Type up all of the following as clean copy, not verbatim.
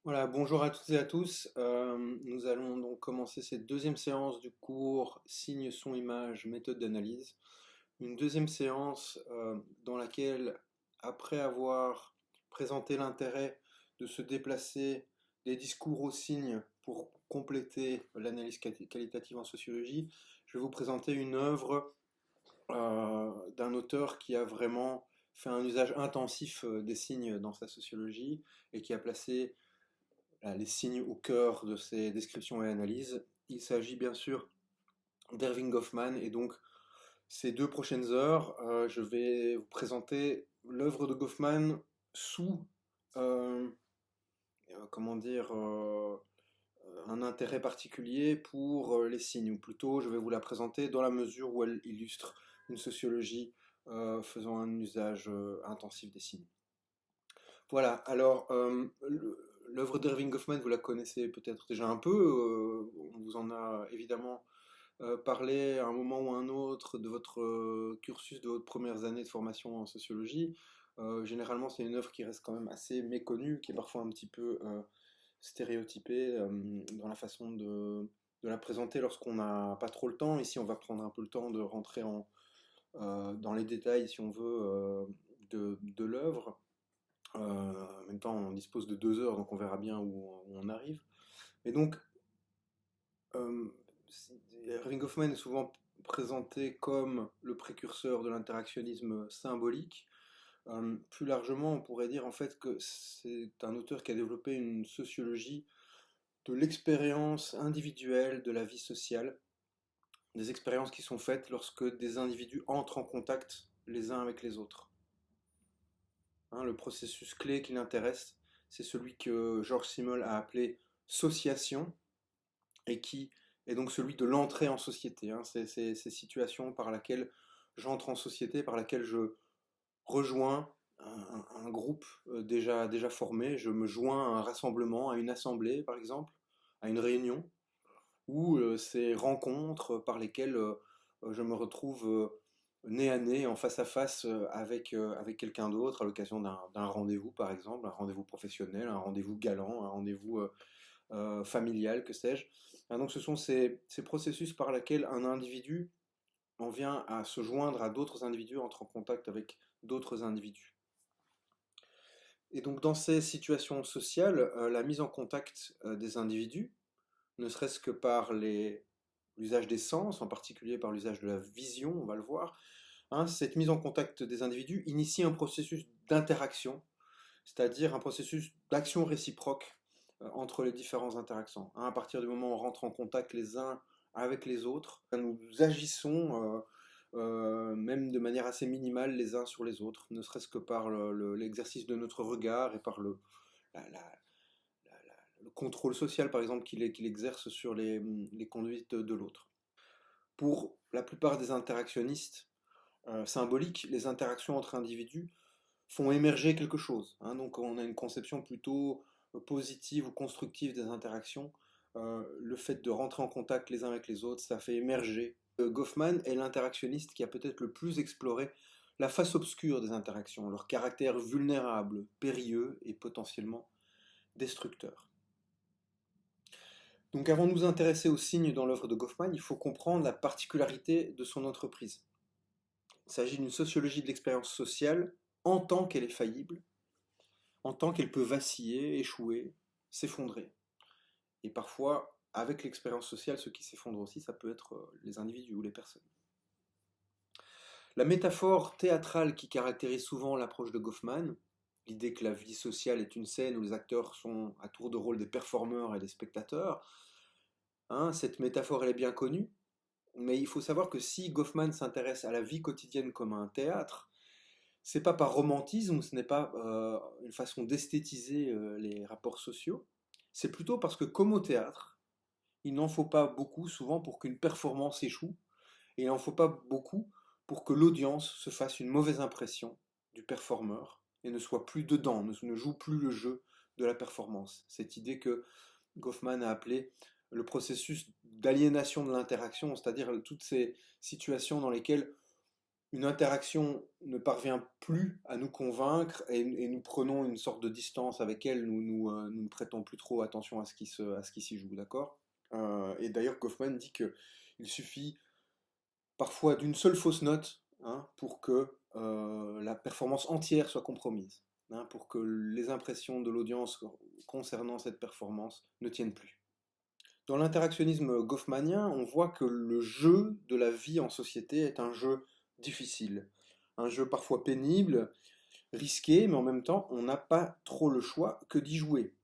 Voilà, bonjour à toutes et à tous. Nous allons donc commencer cette deuxième séance du cours Signe, son, image, méthode d'analyse. Une deuxième séance dans laquelle, après avoir présenté l'intérêt de se déplacer des discours aux signes pour compléter l'analyse qualitative en sociologie, je vais vous présenter une œuvre d'un auteur qui a vraiment fait un usage intensif des signes dans sa sociologie et qui a placé les signes au cœur de ces descriptions et analyses. Il s'agit bien sûr d'Erving Goffman et donc ces 2 prochaines heures, je vais vous présenter l'œuvre de Goffman sous, euh, comment dire, un intérêt particulier pour les signes, ou plutôt je vais vous la présenter dans la mesure où elle illustre une sociologie faisant un usage intensif des signes. Voilà, alors l'œuvre d'Irving Goffman, vous la connaissez peut-être déjà un peu, on vous en a évidemment parlé à un moment ou à un autre de votre cursus, de votre premières années de formation en sociologie. Généralement, c'est une œuvre qui reste quand même assez méconnue, qui est parfois un petit peu stéréotypée dans la façon de la présenter lorsqu'on n'a pas trop le temps. Ici, on va prendre un peu le temps de rentrer dans les détails, si on veut, de l'œuvre. En même temps, on dispose de 2 heures, donc on verra bien où on arrive. Et donc, euh, Erving Goffman est souvent présenté comme le précurseur de l'interactionnisme symbolique. Plus largement, on pourrait dire en fait que c'est un auteur qui a développé une sociologie de l'expérience individuelle de la vie sociale, des expériences qui sont faites lorsque des individus entrent en contact les uns avec les autres. Hein, le processus clé qui l'intéresse, c'est celui que Georges Simmel a appelé sociation et qui est donc celui de l'entrée en société. Hein. C'est ces situations par laquelle j'entre en société, par laquelle je rejoins un groupe déjà formé, je me joins à un rassemblement, à une assemblée par exemple, à une réunion, ou ces rencontres par lesquelles je me retrouve nez à nez, en face à face avec quelqu'un d'autre à l'occasion d'un rendez-vous par exemple, un rendez-vous professionnel, un rendez-vous galant, un rendez-vous familial, que sais-je. Ah, donc ce sont ces processus par lesquels un individu en vient à se joindre à d'autres individus, entre en contact avec d'autres individus. Et donc dans ces situations sociales, la mise en contact des individus, ne serait-ce que par l'usage des sens, en particulier par l'usage de la vision, on va le voir, hein, cette mise en contact des individus initie un processus d'interaction, c'est-à-dire un processus d'action réciproque entre les différents interactions. Hein, à partir du moment où on rentre en contact les uns avec les autres, nous agissons même de manière assez minimale les uns sur les autres, ne serait-ce que par l'exercice de notre regard et par la, la, le contrôle social, par exemple, qu'il exerce sur les conduites de l'autre. Pour la plupart des interactionnistes symboliques, les interactions entre individus font émerger quelque chose. Hein. Donc on a une conception plutôt positive ou constructive des interactions. Le fait de rentrer en contact les uns avec les autres, ça fait émerger. Goffman est l'interactionniste qui a peut-être le plus exploré la face obscure des interactions, leur caractère vulnérable, périlleux et potentiellement destructeur. Donc avant de nous intéresser aux signes dans l'œuvre de Goffman, il faut comprendre la particularité de son entreprise. Il s'agit d'une sociologie de l'expérience sociale en tant qu'elle est faillible, en tant qu'elle peut vaciller, échouer, s'effondrer. Et parfois, avec l'expérience sociale, ce qui s'effondre aussi, ça peut être les individus ou les personnes. La métaphore théâtrale qui caractérise souvent l'approche de Goffman, l'idée que la vie sociale est une scène où les acteurs sont à tour de rôle des performeurs et des spectateurs, hein, cette métaphore elle est bien connue, mais il faut savoir que si Goffman s'intéresse à la vie quotidienne comme à un théâtre, c'est pas par romantisme, ce n'est pas une façon d'esthétiser les rapports sociaux, c'est plutôt parce que comme au théâtre, il n'en faut pas beaucoup souvent pour qu'une performance échoue, et il n'en faut pas beaucoup pour que l'audience se fasse une mauvaise impression du performeur et ne soit plus dedans, ne joue plus le jeu de la performance. Cette idée que Goffman a appelée le processus d'aliénation de l'interaction, c'est-à-dire toutes ces situations dans lesquelles une interaction ne parvient plus à nous convaincre et nous prenons une sorte de distance avec elle, nous ne prêtons plus trop attention à ce qui s'y joue, d'accord? Et d'ailleurs, Goffman dit qu'il suffit parfois d'une seule fausse note, hein, pour que la performance entière soit compromise, hein, pour que les impressions de l'audience concernant cette performance ne tiennent plus. Dans l'interactionnisme goffmanien, on voit que le jeu de la vie en société est un jeu difficile, un jeu parfois pénible, risqué, mais en même temps, on n'a pas trop le choix que d'y jouer.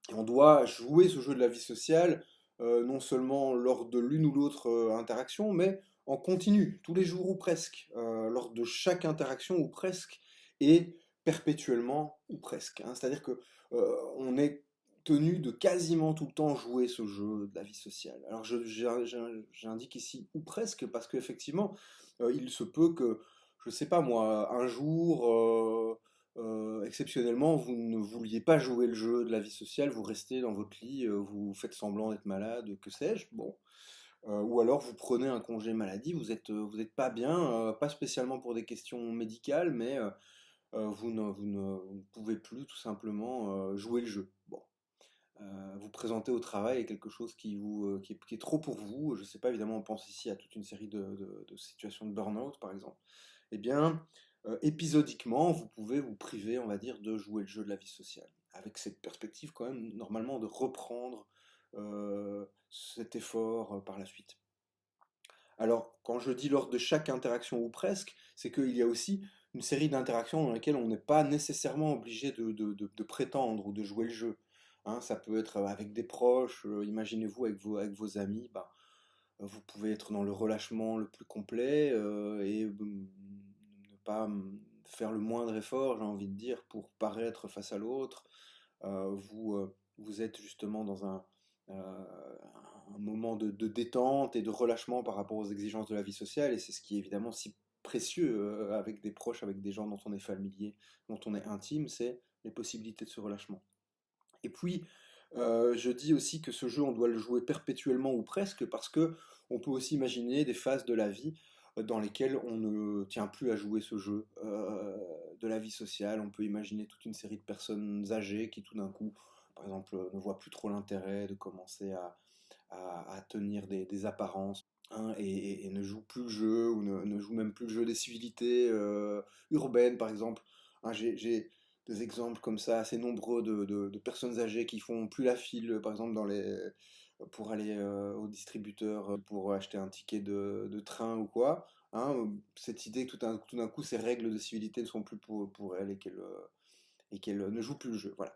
Et on doit jouer ce jeu de la vie sociale, non seulement lors de l'une ou l'autre interaction, mais en continu, tous les jours ou presque, lors de chaque interaction ou presque, et perpétuellement ou presque, hein. C'est-à-dire que on est tenu de quasiment tout le temps jouer ce jeu de la vie sociale. Alors j'indique ici ou presque parce qu'effectivement, il se peut que, je sais pas moi, un jour, exceptionnellement, vous ne vouliez pas jouer le jeu de la vie sociale, vous restez dans votre lit, vous faites semblant d'être malade, que sais-je, bon. Ou alors vous prenez un congé maladie, vous êtes pas bien, pas spécialement pour des questions médicales, mais vous ne pouvez plus tout simplement jouer le jeu. Bon. Vous présenter au travail est quelque chose qui est trop pour vous. Je ne sais pas, évidemment, on pense ici à toute une série de situations de burn-out, par exemple. Eh bien, épisodiquement, vous pouvez vous priver, on va dire, de jouer le jeu de la vie sociale, avec cette perspective quand même, normalement, de reprendre cet effort par la suite. Alors, quand je dis lors de chaque interaction ou presque, c'est qu'il y a aussi une série d'interactions dans lesquelles on n'est pas nécessairement obligé de prétendre ou de jouer le jeu. Hein, ça peut être avec des proches, imaginez-vous avec vos amis, bah, vous pouvez être dans le relâchement le plus complet et ne pas faire le moindre effort, j'ai envie de dire, pour paraître face à l'autre. Vous êtes justement dans un moment de détente et de relâchement par rapport aux exigences de la vie sociale, et c'est ce qui est évidemment si précieux avec des proches, avec des gens dont on est familier, dont on est intime, c'est les possibilités de ce relâchement. Et puis, je dis aussi que ce jeu, on doit le jouer perpétuellement ou presque, parce que on peut aussi imaginer des phases de la vie dans lesquelles on ne tient plus à jouer ce jeu de la vie sociale. On peut imaginer toute une série de personnes âgées qui tout d'un coup, par exemple, ne voient plus trop l'intérêt de commencer à tenir des apparences, hein, et ne jouent plus le jeu, ou ne jouent même plus le jeu des civilités urbaines, par exemple. Hein, j'ai des exemples comme ça assez nombreux de personnes âgées qui font plus la file, par exemple, pour aller au distributeur pour acheter un ticket de train ou quoi. Hein, cette idée que tout d'un coup, ces règles de civilité ne sont plus pour elles et qu'elle ne joue plus le jeu. Voilà.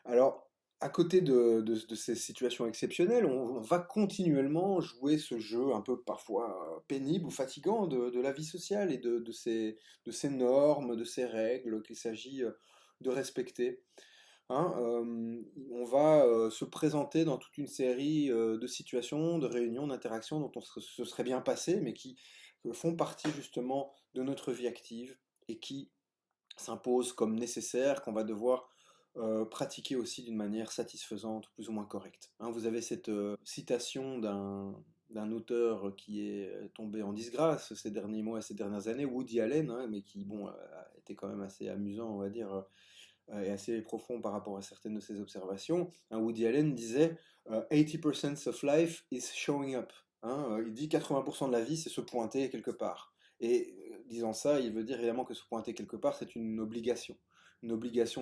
Alors, à côté de ces situations exceptionnelles, on va continuellement jouer ce jeu un peu parfois pénible ou fatigant de la vie sociale et de ces normes, de ces règles qu'il s'agit de respecter. Hein. On va se présenter dans toute une série de situations, de réunions, d'interactions dont se serait bien passé, mais qui font partie justement de notre vie active et qui s'impose comme nécessaire, qu'on va devoir pratiquer aussi d'une manière satisfaisante, plus ou moins correcte. Hein, vous avez cette citation d'un auteur qui est tombé en disgrâce ces derniers mois et ces dernières années, Woody Allen, hein, mais qui bon, a été quand même assez amusant, on va dire, et assez profond par rapport à certaines de ses observations. Hein, Woody Allen disait 80% of life is showing up. Hein, il dit 80% de la vie, c'est se pointer quelque part. Et disant ça, il veut dire évidemment que se pointer quelque part, c'est une obligation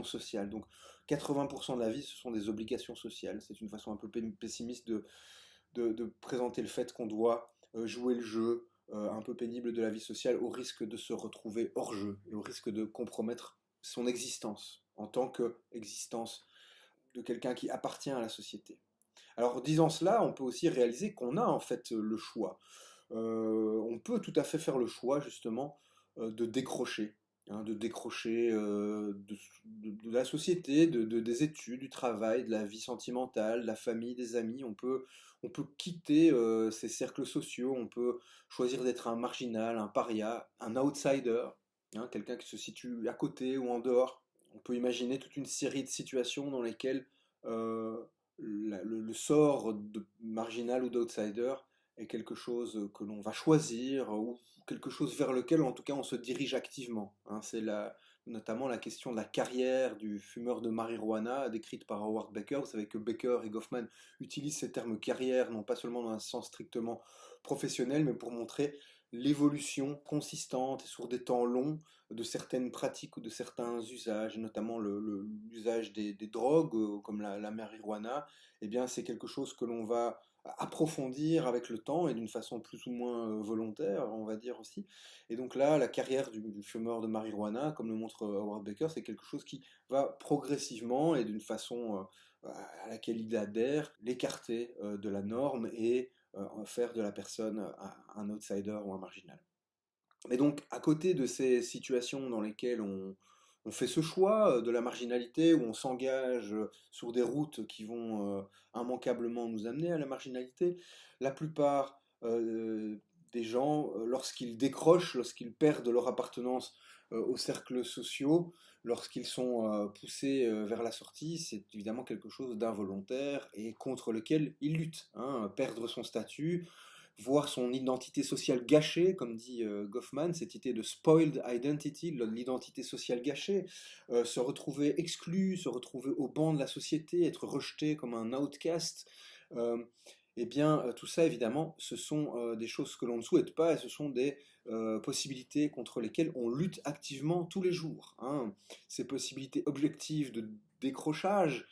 sociale. Donc 80% de la vie, ce sont des obligations sociales. C'est une façon un peu pessimiste de présenter le fait qu'on doit jouer le jeu un peu pénible de la vie sociale au risque de se retrouver hors jeu et au risque de compromettre son existence en tant qu'existence de quelqu'un qui appartient à la société. Alors, disant cela, on peut aussi réaliser qu'on a en fait le choix. On peut tout à fait faire le choix, justement, de décrocher. Hein, de décrocher de la société, des études, du travail, de la vie sentimentale, de la famille, des amis. On peut quitter ces cercles sociaux, on peut choisir d'être un marginal, un paria, un outsider, hein, quelqu'un qui se situe à côté ou en dehors. On peut imaginer toute une série de situations dans lesquelles le sort de marginal ou d'outsider est quelque chose que l'on va choisir ou quelque chose vers lequel en tout cas on se dirige activement. Hein. Notamment la question de la carrière du fumeur de marijuana décrite par Howard Baker. Vous savez que Baker et Goffman utilisent ces termes carrière non pas seulement dans un sens strictement professionnel, mais pour montrer l'évolution consistante et sur des temps longs de certaines pratiques ou de certains usages, notamment l'usage des drogues comme la marijuana. Eh bien, c'est quelque chose que l'on va approfondir avec le temps et d'une façon plus ou moins volontaire, on va dire aussi. Et donc là, la carrière du fumeur de marijuana, comme le montre Howard Baker, c'est quelque chose qui va progressivement et d'une façon à laquelle il adhère, l'écarter de la norme et faire de la personne un outsider ou un marginal. Et donc, à côté de ces situations dans lesquelles on fait ce choix de la marginalité, où on s'engage sur des routes qui vont immanquablement nous amener à la marginalité, la plupart des gens, lorsqu'ils décrochent, lorsqu'ils perdent leur appartenance aux cercles sociaux, lorsqu'ils sont poussés vers la sortie, c'est évidemment quelque chose d'involontaire et contre lequel ils luttent. Hein. Perdre son statut, voir son identité sociale gâchée, comme dit Goffman, cette idée de spoiled identity, l'identité sociale gâchée, se retrouver exclu, se retrouver au banc de la société, être rejeté comme un outcast, eh bien tout ça évidemment, ce sont des choses que l'on ne souhaite pas et ce sont des possibilités contre lesquelles on lutte activement tous les jours. Hein. Ces possibilités objectives de décrochage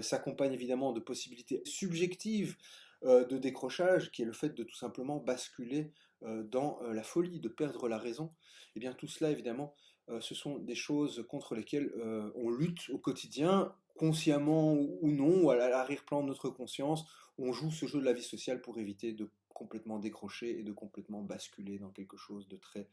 s'accompagnent évidemment de possibilités subjectives de décrochage, qui est le fait de tout simplement basculer dans la folie, de perdre la raison. Et bien tout cela, évidemment, ce sont des choses contre lesquelles on lutte au quotidien, consciemment ou non, ou à l'arrière-plan de notre conscience. On joue ce jeu de la vie sociale pour éviter de complètement décrocher et de complètement basculer dans quelque chose de très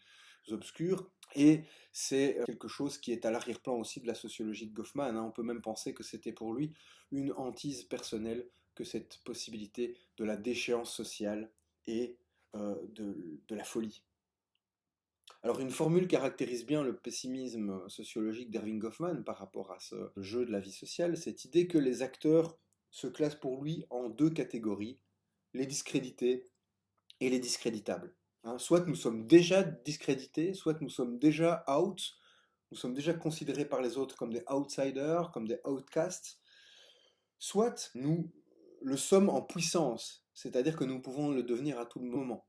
obscur. Et c'est quelque chose qui est à l'arrière-plan aussi de la sociologie de Goffman. Hein. On peut même penser que c'était pour lui une hantise personnelle que cette possibilité de la déchéance sociale et de la folie. Alors une formule caractérise bien le pessimisme sociologique d'Erving Goffman par rapport à ce jeu de la vie sociale, cette idée que les acteurs se classent pour lui en deux catégories, les discrédités et les discréditables. Hein, soit nous sommes déjà discrédités, soit nous sommes déjà out, nous sommes déjà considérés par les autres comme des outsiders, comme des outcasts, soit nous le sommes en puissance, c'est-à-dire que nous pouvons le devenir à tout moment.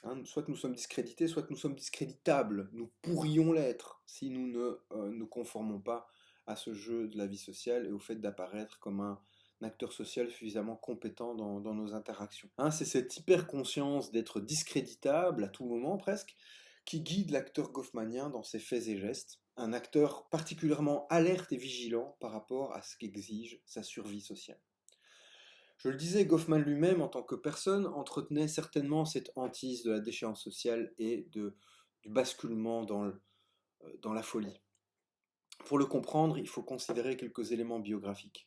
Hein, soit nous sommes discrédités, soit nous sommes discréditables. Nous pourrions l'être si nous ne nous conformons pas à ce jeu de la vie sociale et au fait d'apparaître comme un acteur social suffisamment compétent dans nos interactions. Hein, c'est cette hyper-conscience d'être discréditable à tout moment presque qui guide l'acteur goffmanien dans ses faits et gestes. Un acteur particulièrement alerte et vigilant par rapport à ce qu'exige sa survie sociale. Je le disais, Goffman lui-même, en tant que personne, entretenait certainement cette hantise de la déchéance sociale et du basculement dans la folie. Pour le comprendre, il faut considérer quelques éléments biographiques.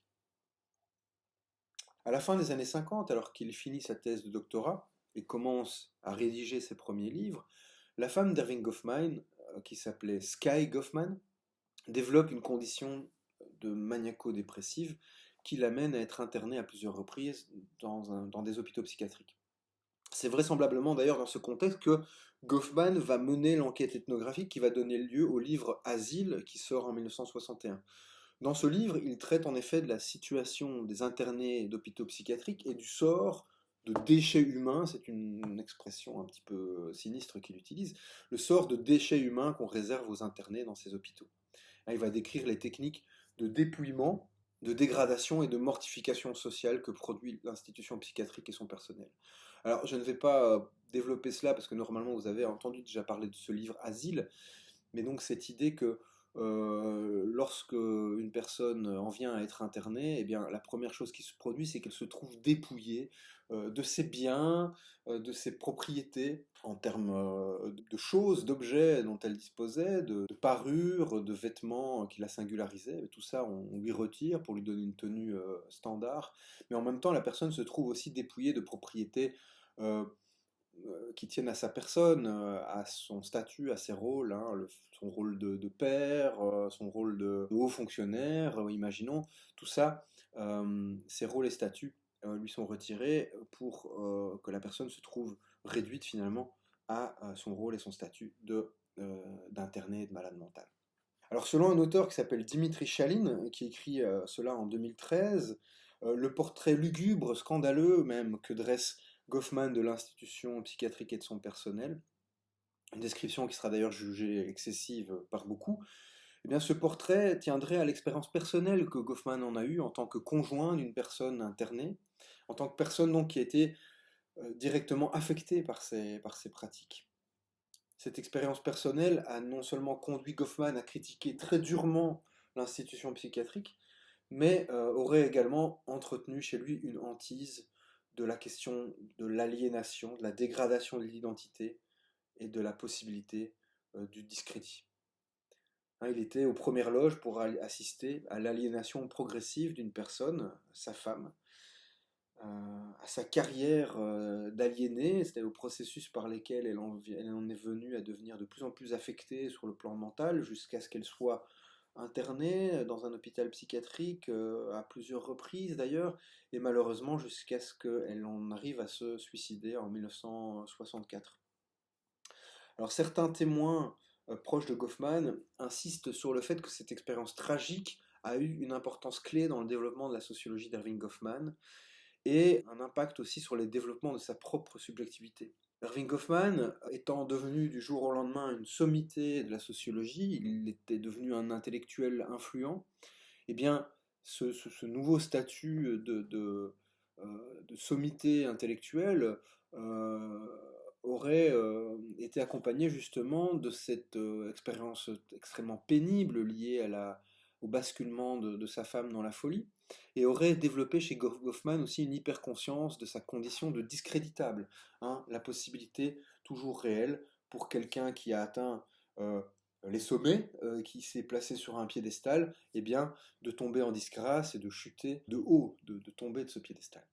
À la fin des années 50, alors qu'il finit sa thèse de doctorat et commence à rédiger ses premiers livres, la femme d'Erving Goffman, qui s'appelait Skye Goffman, développe une condition de maniaco-dépressive qui l'amène à être interné à plusieurs reprises dans des hôpitaux psychiatriques. C'est vraisemblablement d'ailleurs dans ce contexte que Goffman va mener l'enquête ethnographique qui va donner lieu au livre Asile qui sort en 1961. Dans ce livre, il traite en effet de la situation des internés d'hôpitaux psychiatriques et du sort de déchets humains, c'est une expression un petit peu sinistre qu'il utilise, le sort de déchets humains qu'on réserve aux internés dans ces hôpitaux. Il va décrire les techniques de dépouillement, de dégradation et de mortification sociale que produit l'institution psychiatrique et son personnel. Alors, je ne vais pas développer cela parce que normalement vous avez entendu déjà parler de ce livre Asile, mais donc cette idée que lorsque une personne en vient à être internée, eh bien, la première chose qui se produit, c'est qu'elle se trouve dépouillée de ses biens, de ses propriétés, en termes de choses, d'objets dont elle disposait, de parures, de vêtements qui la singularisaient. Tout ça, on lui retire pour lui donner une tenue standard. Mais en même temps, la personne se trouve aussi dépouillée de propriétés euh, qui tiennent à sa personne, à son statut, à ses rôles, hein, son rôle de père, son rôle de haut fonctionnaire, imaginons, tout ça, ces rôles et statuts lui sont retirés pour que la personne se trouve réduite finalement à son rôle et son statut d'interné et de malade mental. Alors selon un auteur qui s'appelle Dimitri Chalin, qui écrit cela en 2013, le portrait lugubre, scandaleux même, que dresse Goffman de l'institution psychiatrique et de son personnel, une description qui sera d'ailleurs jugée excessive par beaucoup, eh bien, ce portrait tiendrait à l'expérience personnelle que Goffman en a eue en tant que conjoint d'une personne internée, en tant que personne donc, qui a été directement affectée par ces pratiques. Cette expérience personnelle a non seulement conduit Goffman à critiquer très durement l'institution psychiatrique, mais aurait également entretenu chez lui une hantise de la question de l'aliénation, de la dégradation de l'identité et de la possibilité du discrédit. Hein, il était aux premières loges pour assister à l'aliénation progressive d'une personne, sa femme, à sa carrière d'aliénée, c'est-à-dire au processus par lesquels elle en est venue à devenir de plus en plus affectée sur le plan mental, jusqu'à ce qu'elle soit internée dans un hôpital psychiatrique à plusieurs reprises d'ailleurs, et malheureusement jusqu'à ce qu'elle en arrive à se suicider en 1964. Alors certains témoins proches de Goffman insistent sur le fait que cette expérience tragique a eu une importance clé dans le développement de la sociologie d'Erving Goffman, et un impact aussi sur les développements de sa propre subjectivité. Erving Goffman, étant devenu du jour au lendemain une sommité de la sociologie, il était devenu un intellectuel influent, eh bien, ce nouveau statut de sommité intellectuelle aurait été accompagné justement de cette expérience extrêmement pénible liée au basculement de sa femme dans la folie, et aurait développé chez Goffman aussi une hyperconscience de sa condition de discréditable, hein, la possibilité toujours réelle pour quelqu'un qui a atteint les sommets, qui s'est placé sur un piédestal, eh bien, de tomber en disgrâce et de chuter de haut, de tomber de ce piédestal.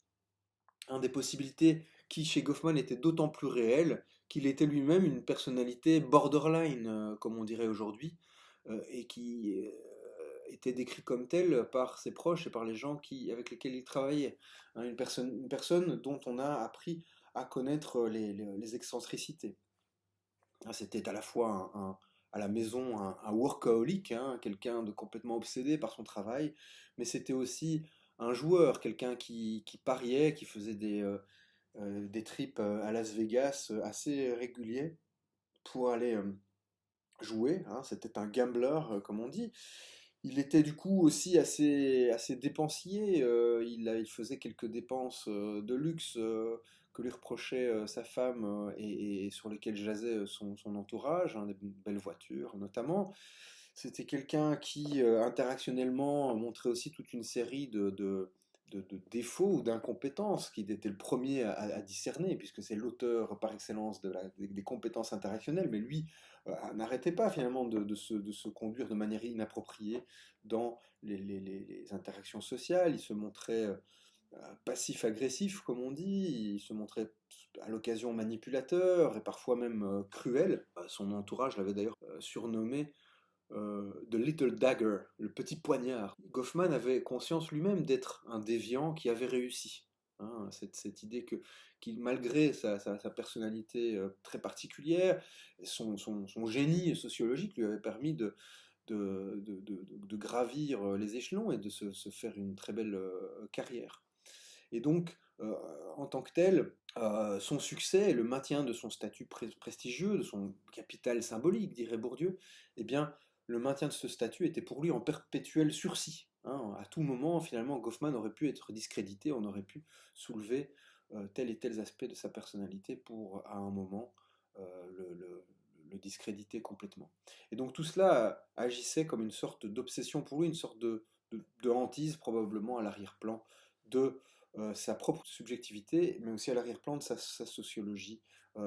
Des possibilités qui, chez Goffman, était d'autant plus réelle qu'il était lui-même une personnalité borderline, comme on dirait aujourd'hui, et qui était décrit comme tel par ses proches et par les gens avec lesquels il travaillait. Hein, une personne dont on a appris à connaître les excentricités. Hein, c'était à la fois à la maison un workaholic, hein, quelqu'un de complètement obsédé par son travail, mais c'était aussi un joueur, quelqu'un qui pariait, qui faisait des trips à Las Vegas assez réguliers pour aller jouer. Hein, c'était un gambler, comme on dit. Il était du coup aussi assez dépensier. Il faisait quelques dépenses de luxe que lui reprochait sa femme et sur lesquelles jasait son entourage, hein, des belles voitures notamment. C'était quelqu'un qui, interactionnellement, montrait aussi toute une série de défauts ou d'incompétences qu'il était le premier à discerner, puisque c'est l'auteur par excellence des compétences interactionnelles, mais lui n'arrêtait pas finalement de se conduire de manière inappropriée dans les interactions sociales. Il se montrait passif-agressif, comme on dit, il se montrait à l'occasion manipulateur et parfois même cruel. Son entourage l'avait d'ailleurs surnommé The Little Dagger, le petit poignard. Goffman avait conscience lui-même d'être un déviant qui avait réussi. Hein, cette idée qu'il, malgré sa personnalité très particulière, son génie sociologique lui avait permis de gravir les échelons et de se faire une très belle carrière. Et donc, en tant que tel, son succès et le maintien de son statut prestigieux, de son capital symbolique, dirait Bourdieu, eh bien, le maintien de ce statut était pour lui en perpétuel sursis. Hein. À tout moment, finalement, Goffman aurait pu être discrédité, on aurait pu soulever tel et tel aspect de sa personnalité pour, à un moment, le discréditer complètement. Et donc tout cela agissait comme une sorte d'obsession pour lui, une sorte de hantise probablement à l'arrière-plan de sa propre subjectivité, mais aussi à l'arrière-plan de sa sociologie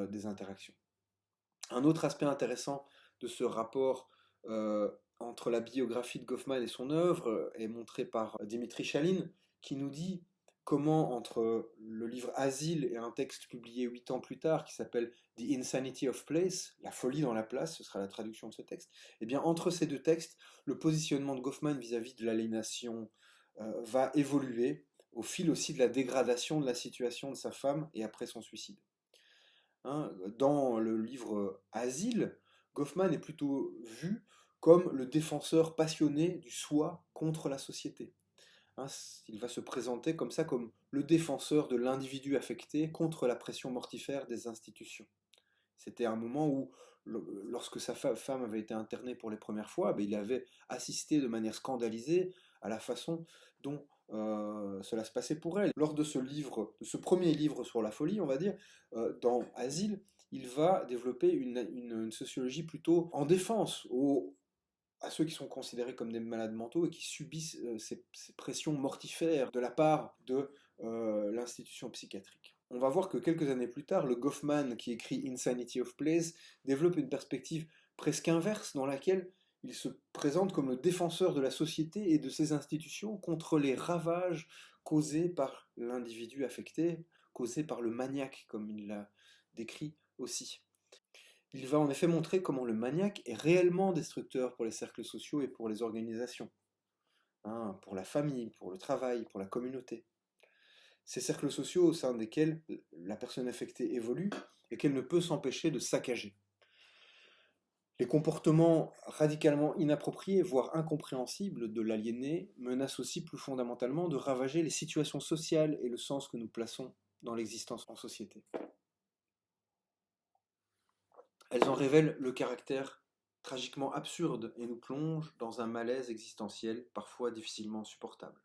des interactions. Un autre aspect intéressant de ce rapport entre la biographie de Goffman et son œuvre est montré par Dimitri Chalin, qui nous dit comment, entre le livre Asile et un texte publié 8 ans plus tard qui s'appelle The Insanity of Place, la folie dans la place, ce sera la traduction de ce texte, et bien entre ces deux textes, le positionnement de Goffman vis-à-vis de l'aliénation va évoluer au fil aussi de la dégradation de la situation de sa femme et après son suicide. Hein, dans le livre Asile, Goffman est plutôt vu comme le défenseur passionné du soi contre la société. Hein, il va se présenter comme ça, comme le défenseur de l'individu affecté contre la pression mortifère des institutions. C'était un moment où, lorsque sa femme avait été internée pour les premières fois, ben, il avait assisté de manière scandalisée à la façon dont cela se passait pour elle. Lors de ce livre, de ce premier livre sur la folie, on va dire, dans Asile, il va développer une sociologie plutôt en défense à ceux qui sont considérés comme des malades mentaux et qui subissent ces pressions mortifères de la part de l'institution psychiatrique. On va voir que quelques années plus tard, le Goffman qui écrit Insanity of Place développe une perspective presque inverse dans laquelle il se présente comme le défenseur de la société et de ses institutions contre les ravages causés par l'individu affecté, causés par le maniaque, comme il l'a décrit aussi. Il va en effet montrer comment le maniaque est réellement destructeur pour les cercles sociaux et pour les organisations, hein, pour la famille, pour le travail, pour la communauté. Ces cercles sociaux au sein desquels la personne affectée évolue et qu'elle ne peut s'empêcher de saccager. Les comportements radicalement inappropriés, voire incompréhensibles de l'aliéné menacent aussi plus fondamentalement de ravager les situations sociales et le sens que nous plaçons dans l'existence en société. Elles en révèlent le caractère tragiquement absurde et nous plongent dans un malaise existentiel parfois difficilement supportable.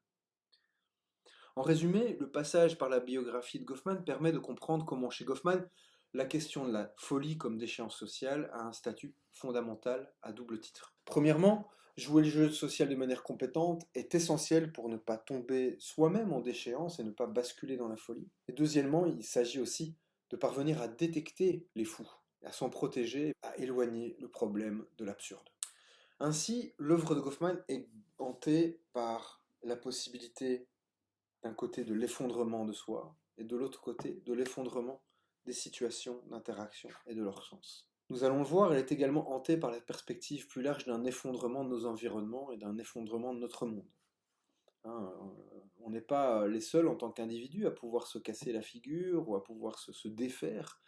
En résumé, le passage par la biographie de Goffman permet de comprendre comment chez Goffman, la question de la folie comme déchéance sociale a un statut fondamental à double titre. Premièrement, jouer le jeu social de manière compétente est essentiel pour ne pas tomber soi-même en déchéance et ne pas basculer dans la folie. Et deuxièmement, il s'agit aussi de parvenir à détecter les fous, à s'en protéger, à éloigner le problème de l'absurde. Ainsi, l'œuvre de Goffman est hantée par la possibilité d'un côté de l'effondrement de soi et de l'autre côté de l'effondrement des situations d'interaction et de leur sens. Nous allons le voir, elle est également hantée par la perspective plus large d'un effondrement de nos environnements et d'un effondrement de notre monde. Hein, on n'est pas les seuls en tant qu'individus à pouvoir se casser la figure ou à pouvoir se défaire.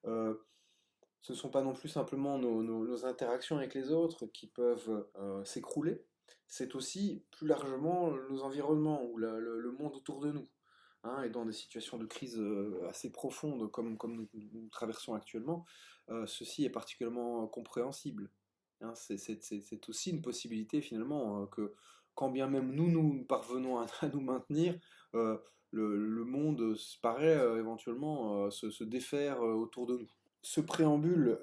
Ce ne sont pas non plus simplement nos interactions avec les autres qui peuvent s'écrouler, c'est aussi plus largement nos environnements ou le monde autour de nous. Hein, et dans des situations de crise assez profondes comme nous traversons actuellement, ceci est particulièrement compréhensible. Hein, c'est aussi une possibilité finalement que quand bien même nous parvenons à nous maintenir, le monde paraît éventuellement se défaire autour de nous. Ce préambule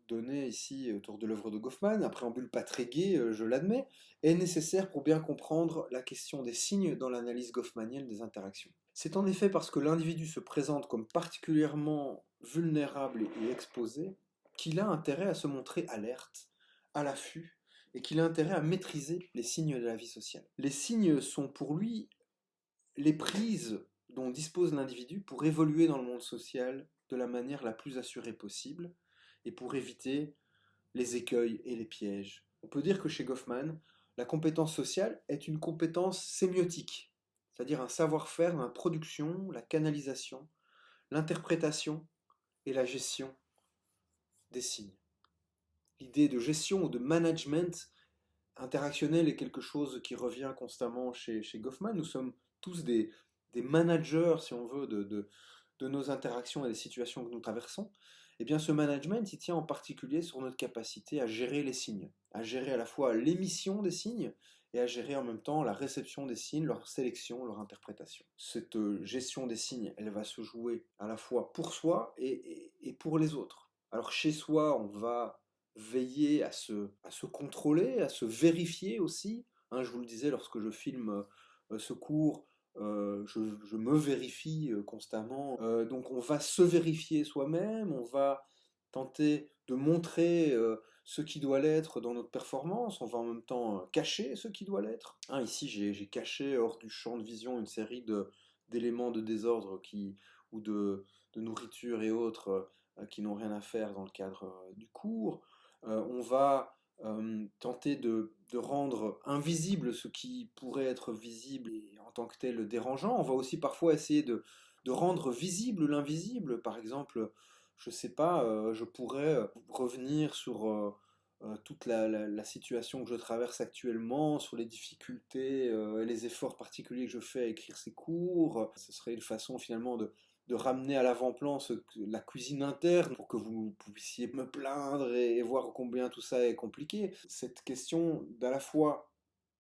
donné ici autour de l'œuvre de Goffman, un préambule pas très gai, je l'admets, est nécessaire pour bien comprendre la question des signes dans l'analyse goffmanienne des interactions. C'est en effet parce que l'individu se présente comme particulièrement vulnérable et exposé qu'il a intérêt à se montrer alerte, à l'affût, et qu'il a intérêt à maîtriser les signes de la vie sociale. Les signes sont pour lui les prises dont dispose l'individu pour évoluer dans le monde social de la manière la plus assurée possible et pour éviter les écueils et les pièges. On peut dire que chez Goffman, la compétence sociale est une compétence sémiotique, c'est-à-dire un savoir-faire dans la production, la canalisation, l'interprétation et la gestion des signes. L'idée de gestion ou de management interactionnel est quelque chose qui revient constamment chez Goffman. Nous sommes tous des managers, si on veut, de nos interactions et des situations que nous traversons. Eh bien, ce management, il tient en particulier sur notre capacité à gérer les signes, à gérer à la fois l'émission des signes et à gérer en même temps la réception des signes, leur sélection, leur interprétation. Cette gestion des signes, elle va se jouer à la fois pour soi et pour les autres. Alors chez soi, on va veiller à se contrôler, à se vérifier aussi. Hein, je vous le disais, lorsque je filme ce cours, je me vérifie constamment. Donc on va se vérifier soi-même, on va tenter de montrer ce qui doit l'être dans notre performance, on va en même temps cacher ce qui doit l'être. Hein, ici j'ai caché hors du champ de vision une série d'éléments de désordre ou de nourriture et autres qui n'ont rien à faire dans le cadre du cours. On va tenter de rendre invisible ce qui pourrait être visible et en tant que tel dérangeant. On va aussi parfois essayer de rendre visible l'invisible. Par exemple, je sais pas, je pourrais revenir sur toute la situation que je traverse actuellement, sur les difficultés et les efforts particuliers que je fais à écrire ces cours. Ce serait une façon finalement de ramener à l'avant-plan la cuisine interne pour que vous puissiez me plaindre et voir combien tout ça est compliqué. Cette question d'à la fois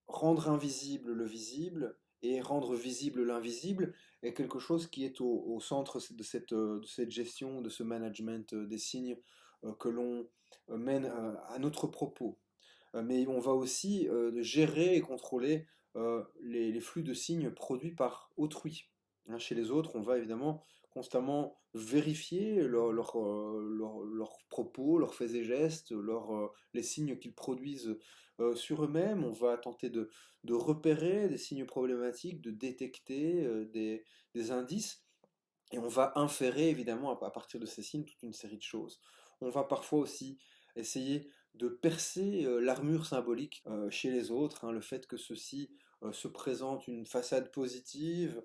rendre invisible le visible et rendre visible l'invisible est quelque chose qui est au centre de cette gestion, de ce management des signes que l'on mène à notre propos. Mais on va aussi gérer et contrôler les flux de signes produits par autrui. Hein, chez les autres, on va évidemment constamment vérifier leurs propos, leurs faits et gestes, les signes qu'ils produisent sur eux-mêmes. On va tenter de repérer des signes problématiques, de détecter des indices, et on va inférer évidemment à partir de ces signes toute une série de choses. On va parfois aussi essayer de percer l'armure symbolique chez les autres, hein, le fait que ceci se présente une façade positive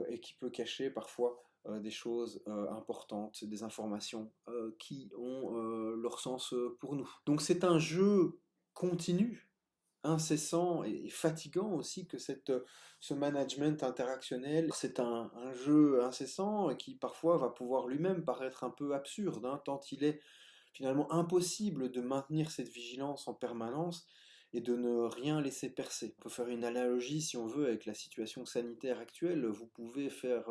et qui peut cacher parfois des choses importantes, des informations qui ont leur sens pour nous. Donc c'est un jeu continu, incessant et fatigant aussi que ce management interactionnel. C'est un jeu incessant et qui parfois va pouvoir lui-même paraître un peu absurde, hein, tant il est finalement impossible de maintenir cette vigilance en permanence et de ne rien laisser percer. On peut faire une analogie, si on veut, avec la situation sanitaire actuelle. Vous pouvez faire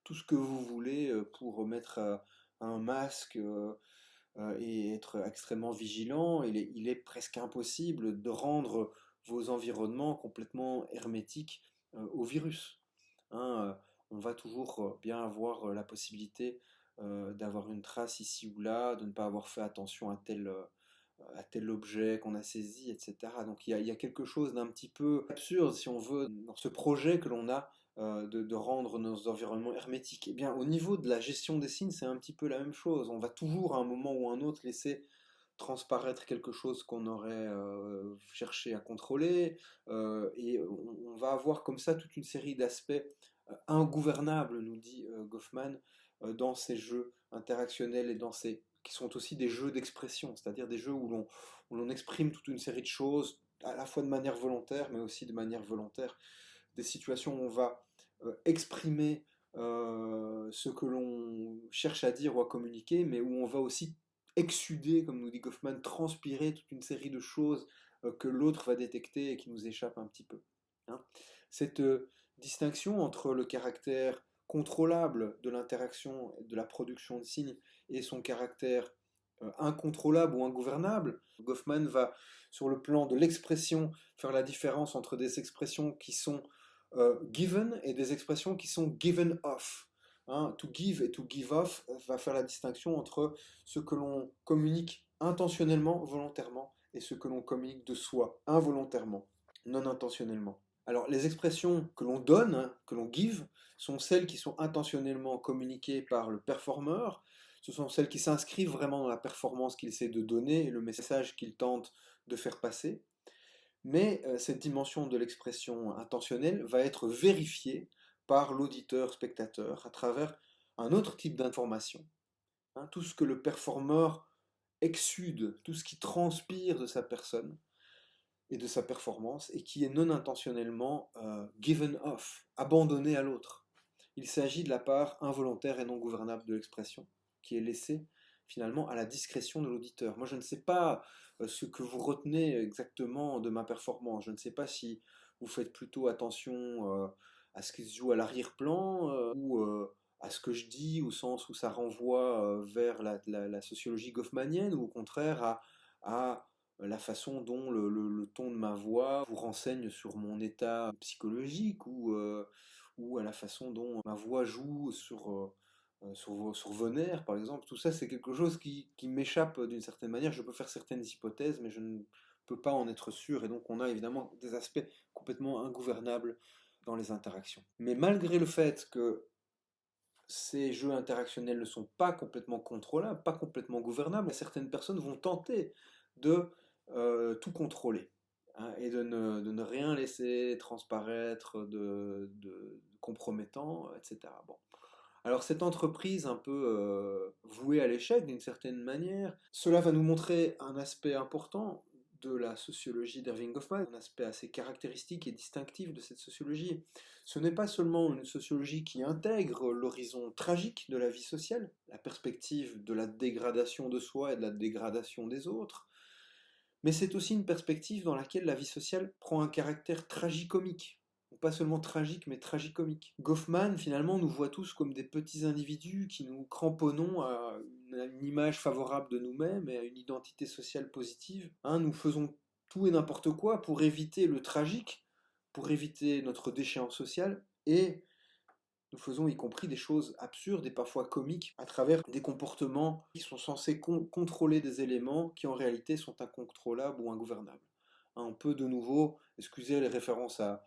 tout ce que vous voulez pour mettre un masque et être extrêmement vigilant. Il est presque impossible de rendre vos environnements complètement hermétiques au virus. Hein, on va toujours bien avoir la possibilité d'avoir une trace ici ou là, de ne pas avoir fait attention à tel objet qu'on a saisi, etc. Donc il y a quelque chose d'un petit peu absurde, si on veut, dans ce projet que l'on a de rendre nos environnements hermétiques. Eh bien, au niveau de la gestion des signes, c'est un petit peu la même chose. On va toujours, à un moment ou à un autre, laisser transparaître quelque chose qu'on aurait cherché à contrôler, et on va avoir comme ça toute une série d'aspects ingouvernables, nous dit Goffman, dans ces jeux interactionnels et dans ces qui sont aussi des jeux d'expression, c'est-à-dire des jeux où l'on exprime toute une série de choses, à la fois de manière volontaire, mais aussi de manière volontaire, des situations où on va exprimer ce que l'on cherche à dire ou à communiquer, mais où on va aussi exsuder, comme nous dit Goffman, transpirer toute une série de choses que l'autre va détecter et qui nous échappent un petit peu. Hein. Cette distinction entre le caractère contrôlable de l'interaction, de la production de signes, et son caractère incontrôlable ou ingouvernable, Goffman va, sur le plan de l'expression, faire la différence entre des expressions qui sont given et des expressions qui sont given off. Hein, to give et to give off va faire la distinction entre ce que l'on communique intentionnellement, volontairement, et ce que l'on communique de soi, involontairement, non intentionnellement. Alors, les expressions que l'on donne, hein, que l'on give, sont celles qui sont intentionnellement communiquées par le performeur. Ce sont celles qui s'inscrivent vraiment dans la performance qu'il essaie de donner et le message qu'il tente de faire passer. Mais cette dimension de l'expression intentionnelle va être vérifiée par l'auditeur-spectateur à travers un autre type d'information. Hein, tout ce que le performeur exsude, tout ce qui transpire de sa personne et de sa performance et qui est non intentionnellement given off, abandonné à l'autre. Il s'agit de la part involontaire et non gouvernable de l'expression qui est laissée finalement à la discrétion de l'auditeur. Moi, je ne sais pas ce que vous retenez exactement de ma performance. Je ne sais pas si vous faites plutôt attention à ce qui se joue à l'arrière-plan ou à ce que je dis, au sens où ça renvoie vers la sociologie goffmanienne, ou au contraire à la façon dont le ton de ma voix vous renseigne sur mon état psychologique, ou à la façon dont ma voix joue sur vos nerfs, par exemple. Tout ça, c'est quelque chose qui m'échappe d'une certaine manière. Je peux faire certaines hypothèses, mais je ne peux pas en être sûr. Et donc, on a évidemment des aspects complètement ingouvernables dans les interactions. Mais malgré le fait que ces jeux interactionnels ne sont pas complètement contrôlables, pas complètement gouvernables, certaines personnes vont tenter de tout contrôler, hein, et de ne rien laisser transparaître de compromettant, etc. Bon. Alors cette entreprise un peu vouée à l'échec d'une certaine manière, cela va nous montrer un aspect important de la sociologie d'Erving Goffman, un aspect assez caractéristique et distinctif de cette sociologie. Ce n'est pas seulement une sociologie qui intègre l'horizon tragique de la vie sociale, la perspective de la dégradation de soi et de la dégradation des autres, mais c'est aussi une perspective dans laquelle la vie sociale prend un caractère tragicomique. Pas seulement tragique, mais tragicomique. Goffman, finalement, nous voit tous comme des petits individus qui nous cramponnons à une image favorable de nous-mêmes et à une identité sociale positive. Hein, nous faisons tout et n'importe quoi pour éviter le tragique, pour éviter notre déchéance sociale, et nous faisons y compris des choses absurdes et parfois comiques à travers des comportements qui sont censés contrôler des éléments qui en réalité sont incontrôlables ou ingouvernables. Hein, on peut de nouveau, excusez les références à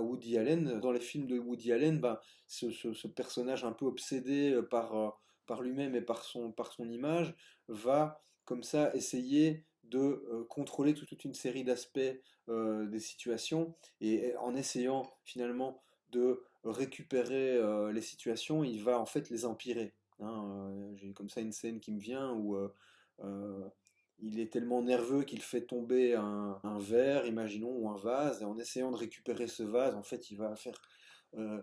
Woody Allen, dans les films de Woody Allen, ben, ce personnage un peu obsédé par lui-même et par son image va comme ça essayer de contrôler toute une série d'aspects des situations et en essayant finalement de récupérer les situations, il va en fait les empirer. Hein, j'ai comme ça une scène qui me vient où euh, il est tellement nerveux qu'il fait tomber un verre, imaginons, ou un vase, et en essayant de récupérer ce vase, en fait, il va faire euh,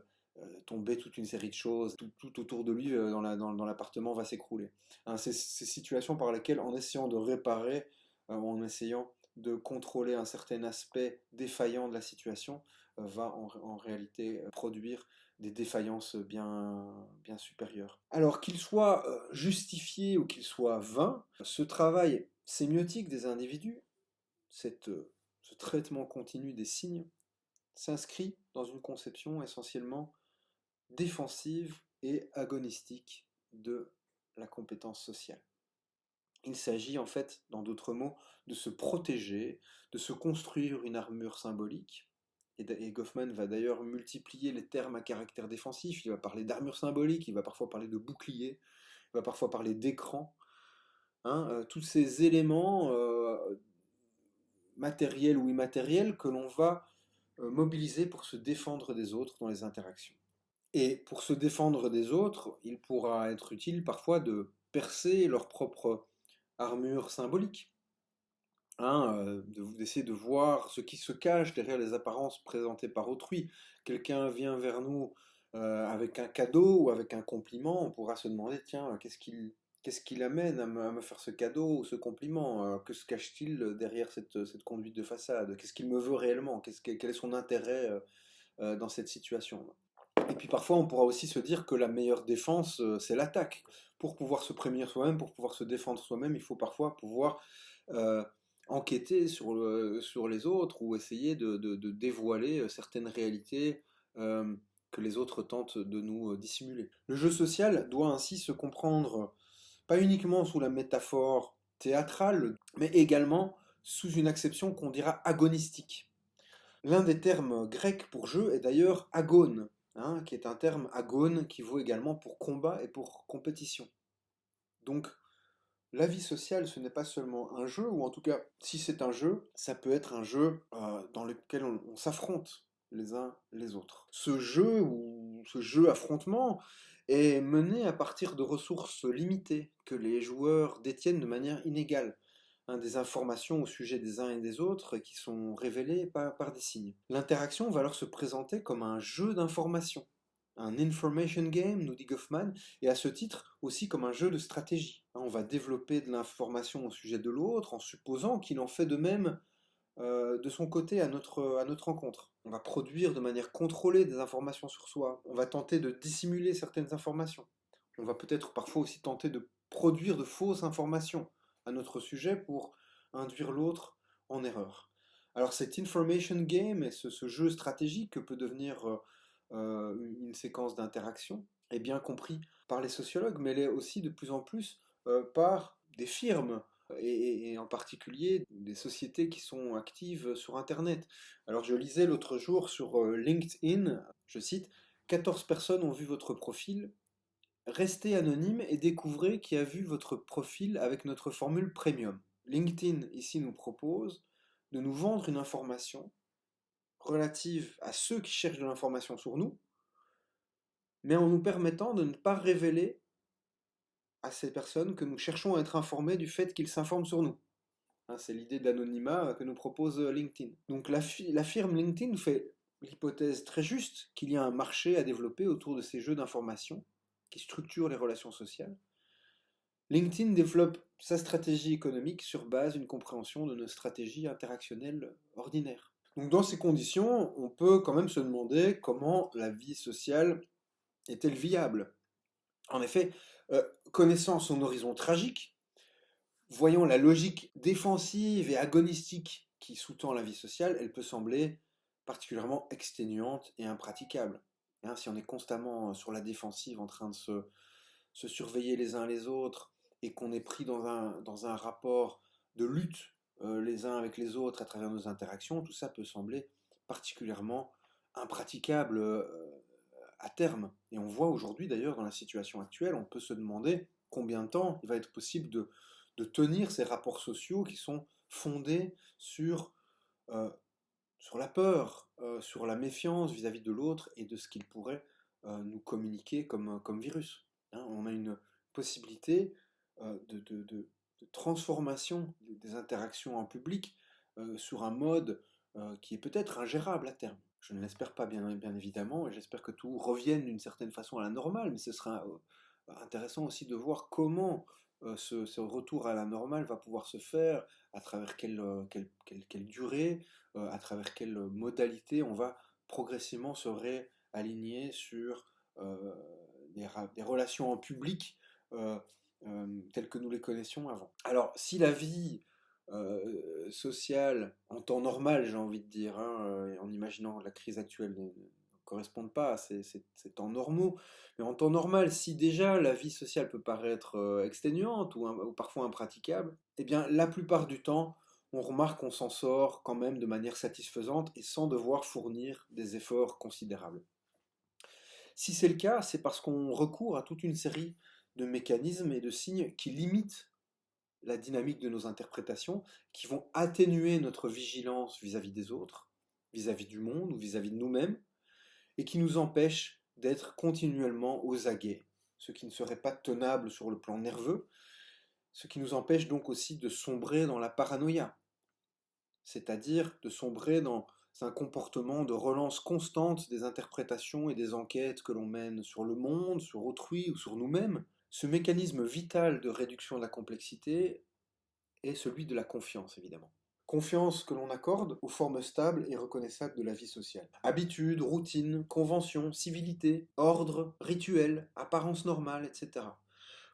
tomber toute une série de choses, tout autour de lui dans l'appartement va s'écrouler. Hein, c'est ces situations par lesquelles, en essayant de réparer, en essayant de contrôler un certain aspect défaillant de la situation, va en réalité produire des défaillances bien supérieures. Alors qu'il soit justifié ou qu'il soit vain, ce travail sémiotique des individus, ce traitement continu des signes, s'inscrit dans une conception essentiellement défensive et agonistique de la compétence sociale. Il s'agit en fait, dans d'autres mots, de se protéger, de se construire une armure symbolique. Et Goffman va d'ailleurs multiplier les termes à caractère défensif. Il va parler d'armure symbolique, il va parfois parler de bouclier, il va parfois parler d'écran. Hein, tous ces éléments matériels ou immatériels que l'on va mobiliser pour se défendre des autres dans les interactions. Et pour se défendre des autres, il pourra être utile parfois de percer leur propre armure symbolique, hein, d'essayer de voir ce qui se cache derrière les apparences présentées par autrui. Quelqu'un vient vers nous avec un cadeau ou avec un compliment, on pourra se demander, tiens, qu'est-ce qui l'amène à me faire ce cadeau ou ce compliment? Que se cache-t-il derrière cette conduite de façade? Qu'est-ce qu'il me veut réellement? Quel est son intérêt dans cette situation? Et puis parfois, on pourra aussi se dire que la meilleure défense, c'est l'attaque. Pour pouvoir se prémunir soi-même, pour pouvoir se défendre soi-même, il faut parfois pouvoir euh, enquêter sur les autres ou essayer de dévoiler certaines réalités que les autres tentent de nous dissimuler. Le jeu social doit ainsi se comprendre pas uniquement sous la métaphore théâtrale, mais également sous une acception qu'on dira agonistique. L'un des termes grecs pour jeu est d'ailleurs agone, hein, qui est un terme agone qui vaut également pour combat et pour compétition. Donc, la vie sociale, ce n'est pas seulement un jeu, ou en tout cas, si c'est un jeu, ça peut être un jeu dans lequel on s'affronte les uns les autres. Ce jeu ou ce jeu affrontement est mené à partir de ressources limitées que les joueurs détiennent de manière inégale, hein, des informations au sujet des uns et des autres qui sont révélées par des signes. L'interaction va alors se présenter comme un jeu d'information, un information game, nous dit Goffman, et à ce titre aussi comme un jeu de stratégie. On va développer de l'information au sujet de l'autre en supposant qu'il en fait de même de son côté à notre rencontre. On va produire de manière contrôlée des informations sur soi. On va tenter de dissimuler certaines informations. On va peut-être parfois aussi tenter de produire de fausses informations à notre sujet pour induire l'autre en erreur. Alors cet information game et ce jeu stratégique que peut devenir une séquence d'interaction est bien compris par les sociologues, mais elle est aussi de plus en plus par des firmes et en particulier des sociétés qui sont actives sur Internet. Alors je lisais l'autre jour sur LinkedIn, je cite, 14 personnes ont vu votre profil, restez anonyme et découvrez qui a vu votre profil avec notre formule premium. LinkedIn ici nous propose de nous vendre une information relative à ceux qui cherchent de l'information sur nous, mais en nous permettant de ne pas révéler à ces personnes que nous cherchons à être informés du fait qu'ils s'informent sur nous. Hein, c'est l'idée d'anonymat que nous propose LinkedIn. Donc la firme LinkedIn fait l'hypothèse très juste qu'il y a un marché à développer autour de ces jeux d'information qui structurent les relations sociales. LinkedIn développe sa stratégie économique sur base d'une compréhension de nos stratégies interactionnelles ordinaires. Donc dans ces conditions, on peut quand même se demander comment la vie sociale est-elle viable. En effet, connaissant son horizon tragique, voyant la logique défensive et agonistique qui sous-tend la vie sociale, elle peut sembler particulièrement exténuante et impraticable. Hein, si on est constamment sur la défensive en train de se surveiller les uns les autres et qu'on est pris dans un rapport de lutte les uns avec les autres à travers nos interactions, tout ça peut sembler particulièrement impraticable à terme. Et on voit aujourd'hui d'ailleurs dans la situation actuelle, on peut se demander combien de temps il va être possible de tenir ces rapports sociaux qui sont fondés euh, sur la peur, sur la méfiance vis-à-vis de l'autre et de ce qu'il pourrait nous communiquer comme virus. Hein, on a une possibilité de transformation des interactions en public sur un mode qui est peut-être ingérable à terme. Je ne l'espère pas bien évidemment, et j'espère que tout revienne d'une certaine façon à la normale, mais ce sera intéressant aussi de voir comment ce retour à la normale va pouvoir se faire, à travers quelle durée, à travers quelle modalité on va progressivement se réaligner sur euh, des relations en public euh, telles que nous les connaissions avant. Alors, si la vie sociale en temps normal, j'ai envie de dire, hein, en imaginant la crise actuelle ne correspondent pas à ces temps normaux, mais en temps normal, si déjà la vie sociale peut paraître exténuante ou parfois impraticable, eh bien la plupart du temps, on remarque qu'on s'en sort quand même de manière satisfaisante et sans devoir fournir des efforts considérables. Si c'est le cas, c'est parce qu'on recourt à toute une série de mécanismes et de signes qui limitent la dynamique de nos interprétations, qui vont atténuer notre vigilance vis-à-vis des autres, vis-à-vis du monde ou vis-à-vis de nous-mêmes, et qui nous empêchent d'être continuellement aux aguets, ce qui ne serait pas tenable sur le plan nerveux, ce qui nous empêche donc aussi de sombrer dans la paranoïa, c'est-à-dire de sombrer dans un comportement de relance constante des interprétations et des enquêtes que l'on mène sur le monde, sur autrui ou sur nous-mêmes. Ce mécanisme vital de réduction de la complexité est celui de la confiance, évidemment. Confiance que l'on accorde aux formes stables et reconnaissables de la vie sociale. Habitudes, routines, conventions, civilité, ordre, rituels, apparence normale, etc.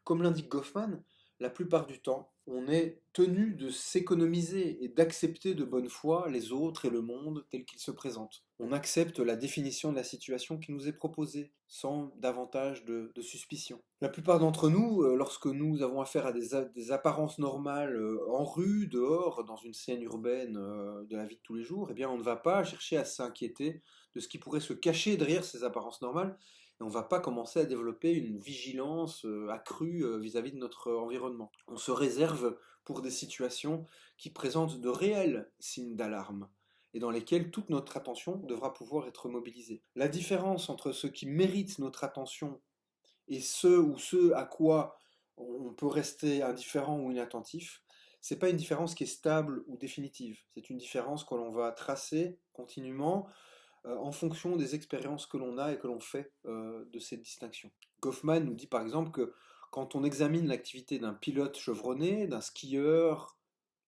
Comme l'indique Goffman, la plupart du temps, on est tenu de s'économiser et d'accepter de bonne foi les autres et le monde tel qu'ils se présentent. On accepte la définition de la situation qui nous est proposée, sans davantage de suspicion. La plupart d'entre nous, lorsque nous avons affaire à des apparences normales en rue, dehors, dans une scène urbaine de la vie de tous les jours, eh bien on ne va pas chercher à s'inquiéter de ce qui pourrait se cacher derrière ces apparences normales, et on ne va pas commencer à développer une vigilance accrue vis-à-vis de notre environnement. On se réserve pour des situations qui présentent de réels signes d'alarme et dans lesquelles toute notre attention devra pouvoir être mobilisée. La différence entre ce qui mérite notre attention et ce à quoi on peut rester indifférent ou inattentif, c'est pas une différence qui est stable ou définitive. C'est une différence que l'on va tracer continuellement en fonction des expériences que l'on a et que l'on fait de cette distinction. Goffman nous dit par exemple que quand on examine l'activité d'un pilote chevronné, d'un skieur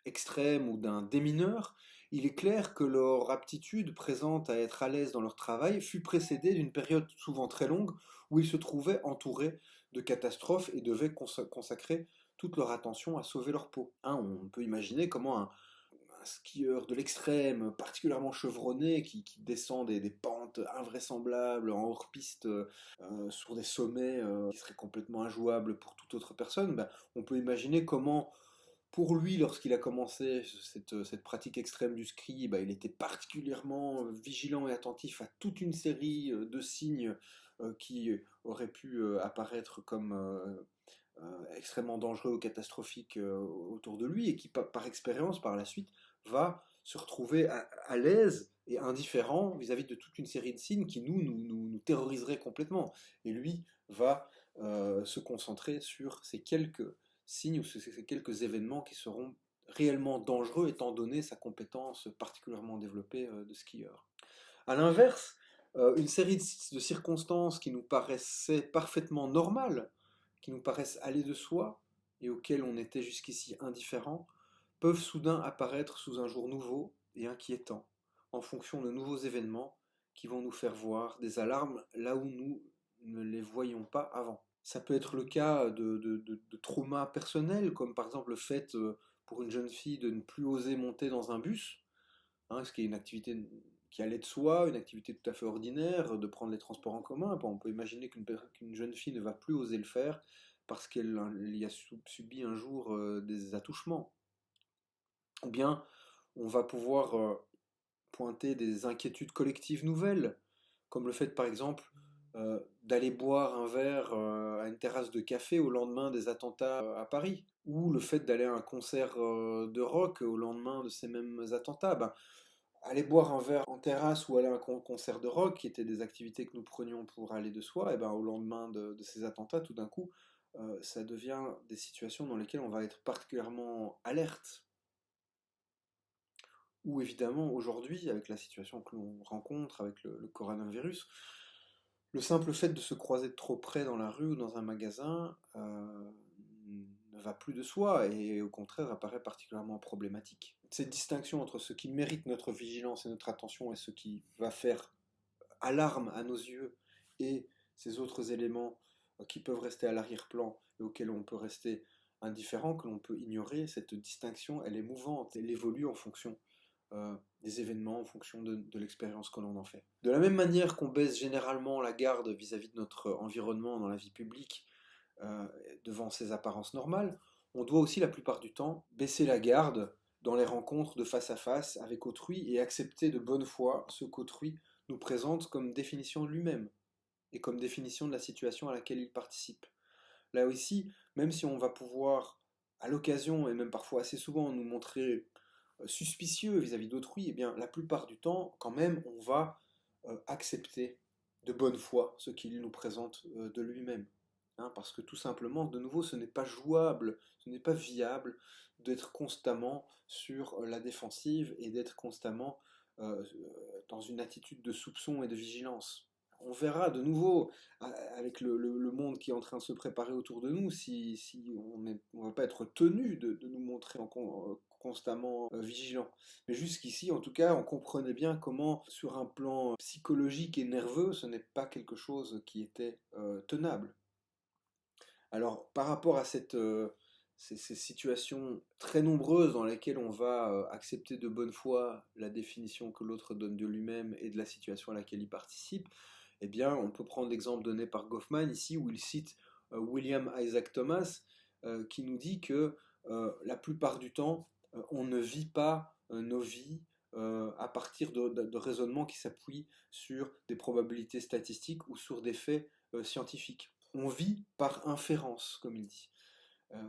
extrême ou d'un démineur, il est clair que leur aptitude présente à être à l'aise dans leur travail fut précédée d'une période souvent très longue où ils se trouvaient entourés de catastrophes et devaient consacrer toute leur attention à sauver leur peau. Hein, on peut imaginer comment un skieur de l'extrême, particulièrement chevronné, qui descend des pentes invraisemblables en hors-piste sur des sommets qui seraient complètement injouables pour toute autre personne, ben, on peut imaginer comment, pour lui, lorsqu'il a commencé cette pratique extrême du ski, ben, il était particulièrement vigilant et attentif à toute une série de signes qui auraient pu apparaître comme extrêmement dangereux ou catastrophiques autour de lui, et qui par expérience, par la suite, va se retrouver à l'aise et indifférent vis-à-vis de toute une série de signes qui nous terroriseraient complètement. Et lui va se concentrer sur ces quelques signes ou ces quelques événements qui seront réellement dangereux étant donné sa compétence particulièrement développée de skieur. A l'inverse, une série de circonstances qui nous paraissaient parfaitement normales, qui nous paraissent aller de soi et auxquelles on était jusqu'ici indifférent, peuvent soudain apparaître sous un jour nouveau et inquiétant, en fonction de nouveaux événements qui vont nous faire voir des alarmes là où nous ne les voyions pas avant. Ça peut être le cas de traumas personnels, comme par exemple le fait pour une jeune fille de ne plus oser monter dans un bus, hein, ce qui est une activité qui allait de soi, une activité tout à fait ordinaire, de prendre les transports en commun. On peut imaginer qu'une jeune fille ne va plus oser le faire parce qu'elle y a subi un jour des attouchements. Ou bien on va pouvoir pointer des inquiétudes collectives nouvelles, comme le fait par exemple d'aller boire un verre à une terrasse de café au lendemain des attentats à Paris, ou le fait d'aller à un concert de rock au lendemain de ces mêmes attentats. Ben, aller boire un verre en terrasse ou aller à un concert de rock, qui étaient des activités que nous prenions pour aller de soi, et ben, au lendemain de ces attentats, tout d'un coup, ça devient des situations dans lesquelles on va être particulièrement alerte. Ou évidemment, aujourd'hui, avec la situation que l'on rencontre avec le coronavirus, le simple fait de se croiser de trop près dans la rue ou dans un magasin ne va plus de soi et au contraire apparaît particulièrement problématique. Cette distinction entre ce qui mérite notre vigilance et notre attention et ce qui va faire alarme à nos yeux et ces autres éléments qui peuvent rester à l'arrière-plan et auxquels on peut rester indifférent, que l'on peut ignorer, cette distinction, elle est mouvante, elle évolue en fonction des événements, en fonction de l'expérience que l'on en fait. De la même manière qu'on baisse généralement la garde vis-à-vis de notre environnement dans la vie publique, devant ses apparences normales, on doit aussi la plupart du temps baisser la garde dans les rencontres de face à face avec autrui et accepter de bonne foi ce qu'autrui nous présente comme définition de lui-même et comme définition de la situation à laquelle il participe. Là aussi, même si on va pouvoir, à l'occasion et même parfois assez souvent, nous montrer suspicieux vis-à-vis d'autrui, eh bien, la plupart du temps, quand même, on va accepter de bonne foi ce qu'il nous présente de lui-même. Hein, parce que tout simplement, de nouveau, ce n'est pas jouable, ce n'est pas viable d'être constamment sur la défensive et d'être constamment dans une attitude de soupçon et de vigilance. On verra de nouveau, avec le monde qui est en train de se préparer autour de nous, si on ne va pas être tenu de nous montrer constamment vigilant. Mais jusqu'ici, en tout cas, on comprenait bien comment, sur un plan psychologique et nerveux, ce n'est pas quelque chose qui était tenable. Alors, par rapport à ces situations très nombreuses dans lesquelles on va accepter de bonne foi la définition que l'autre donne de lui-même et de la situation à laquelle il participe, eh bien, on peut prendre l'exemple donné par Goffman ici, où il cite William Isaac Thomas, qui nous dit que la plupart du temps, on ne vit pas nos vies à partir de raisonnements qui s'appuient sur des probabilités statistiques ou sur des faits scientifiques. On vit par inférence, comme il dit.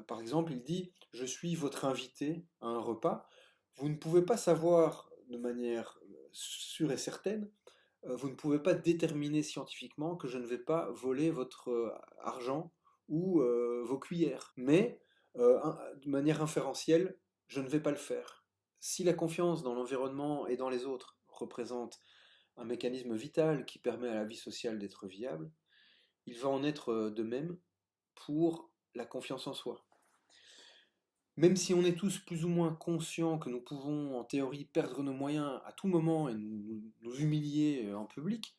Par exemple, il dit « Je suis votre invité à un repas. Vous ne pouvez pas savoir de manière sûre et certaine, vous ne pouvez pas déterminer scientifiquement que je ne vais pas voler votre argent ou vos cuillères. Mais, de manière inférentielle, je ne vais pas le faire. Si la confiance dans l'environnement et dans les autres représente un mécanisme vital qui permet à la vie sociale d'être viable, il va en être de même pour la confiance en soi. Même si on est tous plus ou moins conscients que nous pouvons en théorie perdre nos moyens à tout moment et nous humilier en public,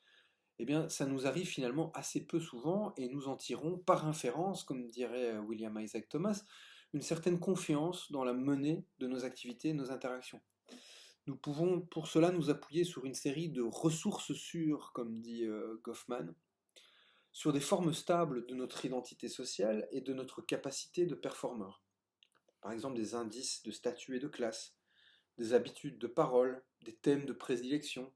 eh bien ça nous arrive finalement assez peu souvent et nous en tirons par inférence, comme dirait William Isaac Thomas, une certaine confiance dans la menée de nos activités et nos interactions. Nous pouvons pour cela nous appuyer sur une série de ressources sûres, comme dit Goffman, sur des formes stables de notre identité sociale et de notre capacité de performeur. Par exemple des indices de statut et de classe, des habitudes de parole, des thèmes de prédilection,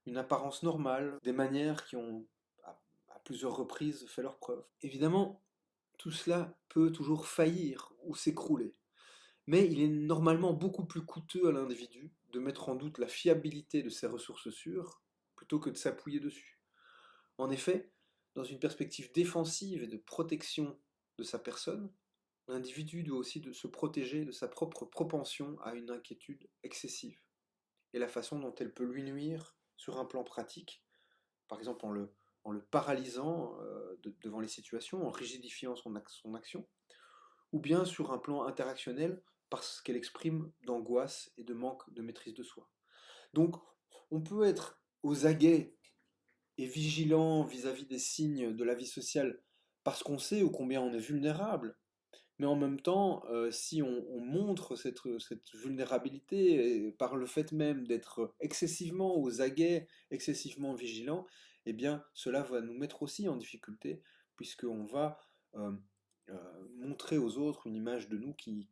une apparence normale, des manières qui ont à plusieurs reprises fait leurs preuves. Évidemment, tout cela peut toujours faillir ou s'écrouler. Mais il est normalement beaucoup plus coûteux à l'individu de mettre en doute la fiabilité de ses ressources sûres plutôt que de s'appuyer dessus. En effet, dans une perspective défensive et de protection de sa personne, l'individu doit aussi se protéger de sa propre propension à une inquiétude excessive et la façon dont elle peut lui nuire sur un plan pratique, par exemple en le paralysant devant les situations, en rigidifiant son action, ou bien sur un plan interactionnel parce qu'elle exprime d'angoisse et de manque de maîtrise de soi. Donc, on peut être aux aguets et vigilant vis-à-vis des signes de la vie sociale parce qu'on sait ô combien on est vulnérable, mais en même temps, si on montre cette vulnérabilité par le fait même d'être excessivement aux aguets, excessivement vigilant, eh bien, cela va nous mettre aussi en difficulté, puisqu'on va euh, montrer aux autres une image de nous qui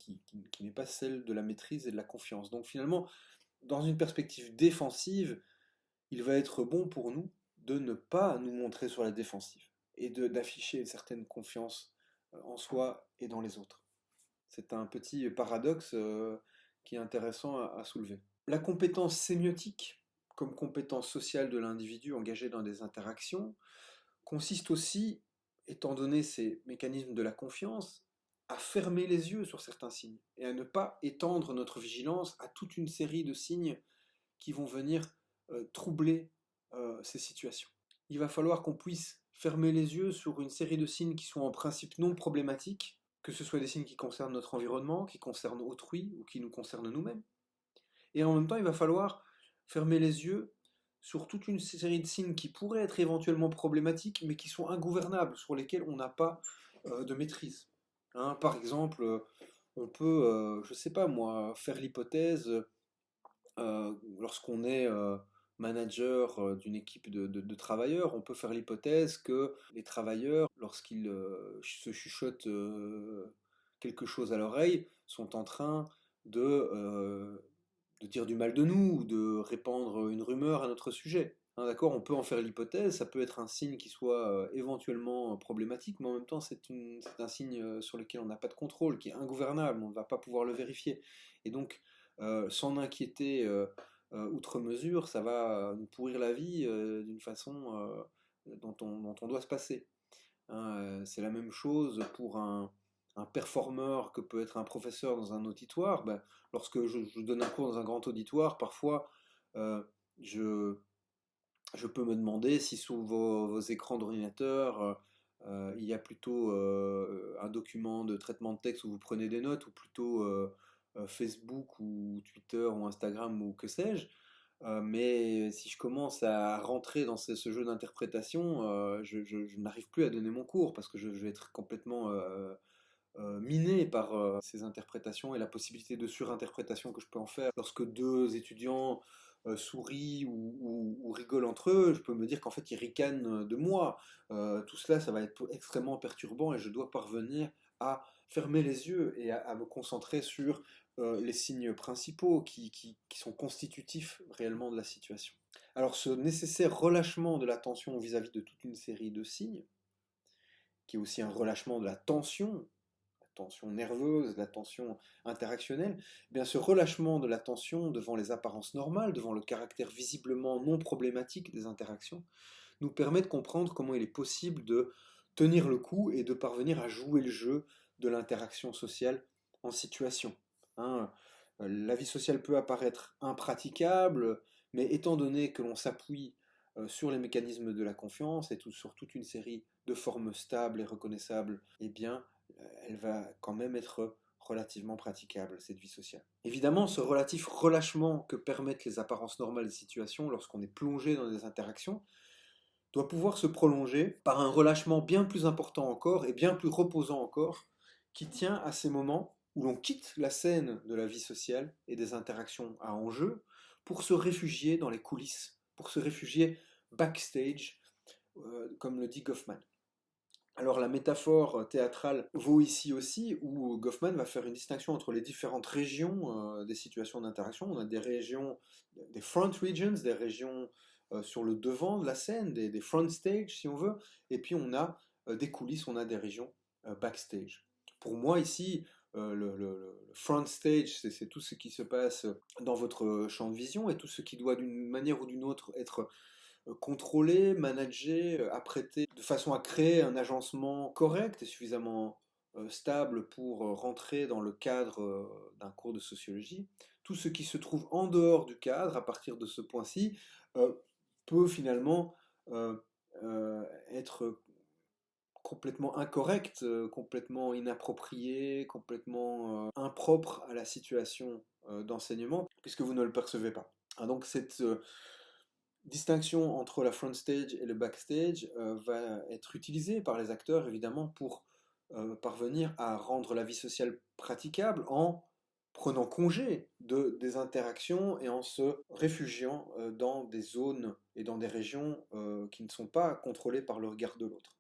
n'est pas celle de la maîtrise et de la confiance. Donc finalement, dans une perspective défensive, il va être bon pour nous de ne pas nous montrer sur la défensive et d'afficher une certaine confiance en soi et dans les autres. C'est un petit paradoxe qui est intéressant à soulever. La compétence sémiotique, comme compétence sociale de l'individu engagé dans des interactions, consiste aussi, étant donné ces mécanismes de la confiance, à fermer les yeux sur certains signes et à ne pas étendre notre vigilance à toute une série de signes qui vont venir troubler ces situations. Il va falloir qu'on puisse fermer les yeux sur une série de signes qui sont en principe non problématiques, que ce soit des signes qui concernent notre environnement, qui concernent autrui ou qui nous concernent nous-mêmes. Et en même temps, il va falloir fermer les yeux sur toute une série de signes qui pourraient être éventuellement problématiques, mais qui sont ingouvernables, sur lesquels on n'a pas de maîtrise. Hein, par exemple, on peut, je ne sais pas moi, faire l'hypothèse, lorsqu'on est manager d'une équipe de travailleurs, on peut faire l'hypothèse que les travailleurs, lorsqu'ils se chuchotent quelque chose à l'oreille, sont en train de dire du mal de nous ou de répandre une rumeur à notre sujet. Hein, d'accord, on peut en faire l'hypothèse, ça peut être un signe qui soit éventuellement problématique, mais en même temps c'est un signe sur lequel on n'a pas de contrôle, qui est ingouvernable, on ne va pas pouvoir le vérifier. Et donc, s'en inquiéter outre mesure, ça va nous pourrir la vie d'une façon dont on doit se passer. Hein, c'est la même chose pour un performeur que peut être un professeur dans un auditoire. Ben, lorsque je donne un cours dans un grand auditoire, parfois euh, je, je peux me demander si sur vos écrans d'ordinateur il y a plutôt un document de traitement de texte où vous prenez des notes ou plutôt Facebook ou Twitter ou Instagram ou que sais-je. Mais si je commence à rentrer dans ce jeu d'interprétation, je n'arrive plus à donner mon cours parce que je vais être complètement miné par ces interprétations et la possibilité de surinterprétation que je peux en faire. Lorsque deux étudiants sourient ou rigolent entre eux, je peux me dire qu'en fait ils ricanent de moi. Tout cela, ça va être extrêmement perturbant et je dois parvenir à fermer les yeux et à me concentrer sur les signes principaux qui sont constitutifs réellement de la situation. Alors ce nécessaire relâchement de la tension vis-à-vis de toute une série de signes, qui est aussi un relâchement de la tension nerveuse, la tension interactionnelle, eh bien ce relâchement de la tension devant les apparences normales, devant le caractère visiblement non problématique des interactions, nous permet de comprendre comment il est possible de tenir le coup et de parvenir à jouer le jeu de l'interaction sociale en situation. Hein, la vie sociale peut apparaître impraticable, mais étant donné que l'on s'appuie sur les mécanismes de la confiance et sur toute une série de formes stables et reconnaissables, eh bien, elle va quand même être relativement praticable, cette vie sociale. Évidemment, ce relatif relâchement que permettent les apparences normales des situations lorsqu'on est plongé dans des interactions doit pouvoir se prolonger par un relâchement bien plus important encore et bien plus reposant encore, qui tient à ces moments où l'on quitte la scène de la vie sociale et des interactions à enjeu pour se réfugier dans les coulisses, pour se réfugier backstage, comme le dit Goffman. Alors la métaphore théâtrale vaut ici aussi, où Goffman va faire une distinction entre les différentes régions des situations d'interaction. On a des régions, des front regions, des régions sur le devant de la scène, des front stage si on veut, et puis on a des coulisses, on a des régions backstage. Pour moi ici, le front stage, c'est tout ce qui se passe dans votre champ de vision et tout ce qui doit d'une manière ou d'une autre être contrôlé, managé, apprêté, de façon à créer un agencement correct et suffisamment stable pour rentrer dans le cadre d'un cours de sociologie. Tout ce qui se trouve en dehors du cadre, à partir de ce point-ci, euh, peut finalement euh, être complètement incorrect, complètement inapproprié, complètement impropre à la situation d'enseignement, puisque vous ne le percevez pas. Ah, donc cette distinction entre la front stage et le backstage va être utilisée par les acteurs évidemment pour parvenir à rendre la vie sociale praticable en prenant congé des interactions et en se réfugiant dans des zones et dans des régions qui ne sont pas contrôlées par le regard de l'autre.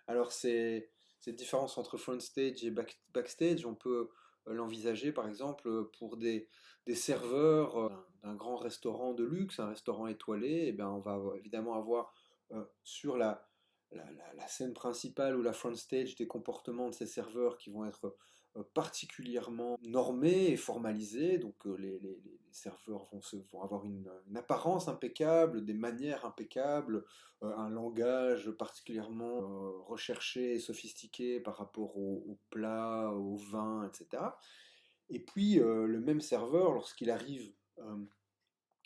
Alors cette différence entre front stage et backstage, on peut l'envisager par exemple pour des serveurs d'un grand restaurant de luxe, un restaurant étoilé, et bien on va évidemment avoir sur la scène principale ou la front stage des comportements de ces serveurs qui vont être particulièrement normés et formalisés. Donc les serveurs vont avoir une apparence impeccable, des manières impeccables, un langage particulièrement recherché et sophistiqué par rapport aux plats, aux vins, etc. Et puis le même serveur, lorsqu'il arrive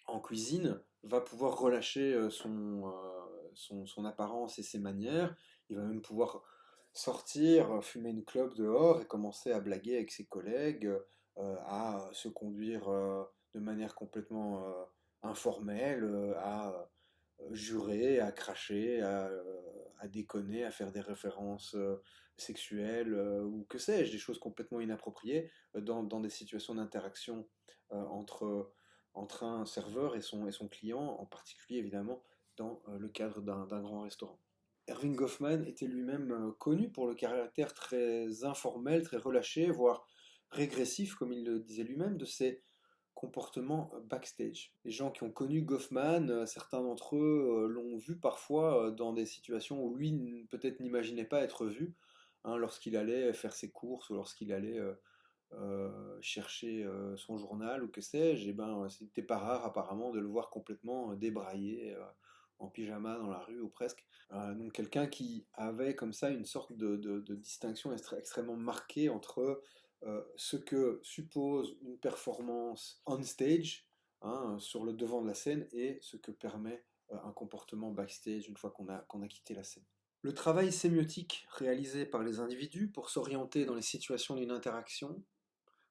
en cuisine, va pouvoir relâcher son apparence et ses manières. Il va même pouvoir sortir, fumer une clope dehors et commencer à blaguer avec ses collègues, à se conduire de manière complètement informelle, à jurer, à cracher, à déconner, à faire des références sexuelles ou que sais-je, des choses complètement inappropriées dans des situations d'interaction entre un serveur et son client, en particulier évidemment dans le cadre d'un grand restaurant. Erving Goffman était lui-même connu pour le caractère très informel, très relâché, voire régressif, comme il le disait lui-même, de ses comportements backstage. Les gens qui ont connu Goffman, certains d'entre eux l'ont vu parfois dans des situations où lui peut-être n'imaginait pas être vu, hein, lorsqu'il allait faire ses courses ou lorsqu'il allait chercher son journal ou que sais-je, et ben c'était pas rare apparemment de le voir complètement débraillé en pyjama dans la rue ou presque. Donc quelqu'un qui avait comme ça une sorte de distinction extrêmement marquée entre ce que suppose une performance on stage, hein, sur le devant de la scène, et ce que permet un comportement backstage une fois qu'on a quitté la scène. Le travail sémiotique réalisé par les individus pour s'orienter dans les situations d'une interaction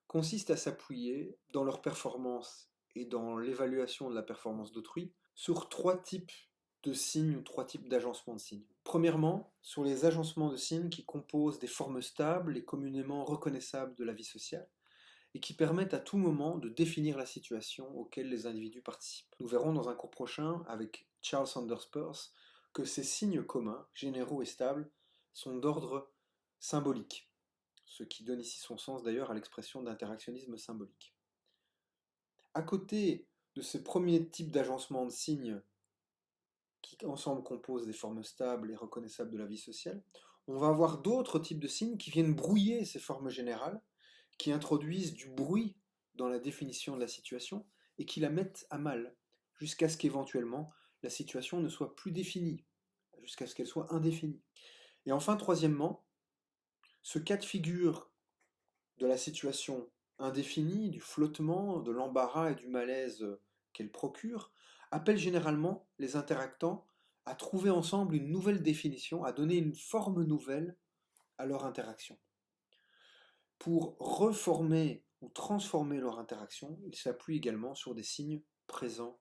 consiste à s'appuyer, dans leur performance et dans l'évaluation de la performance d'autrui, sur trois types de signes ou trois types d'agencements de signes. Premièrement, sur les agencements de signes qui composent des formes stables et communément reconnaissables de la vie sociale, et qui permettent à tout moment de définir la situation auquel les individus participent. Nous verrons dans un cours prochain avec Charles Sanders Peirce que ces signes communs, généraux et stables, sont d'ordre symbolique, ce qui donne ici son sens d'ailleurs à l'expression d'interactionnisme symbolique. À côté de ces premiers types d'agencement de signes qui ensemble composent des formes stables et reconnaissables de la vie sociale, on va avoir d'autres types de signes qui viennent brouiller ces formes générales, qui introduisent du bruit dans la définition de la situation et qui la mettent à mal, jusqu'à ce qu'éventuellement la situation ne soit plus définie, jusqu'à ce qu'elle soit indéfinie. Et enfin, troisièmement, ce cas de figure de la situation indéfinie, du flottement, de l'embarras et du malaise qu'elle procure, appelle généralement les interactants à trouver ensemble une nouvelle définition, à donner une forme nouvelle à leur interaction. Pour reformer ou transformer leur interaction, ils s'appuient également sur des signes présents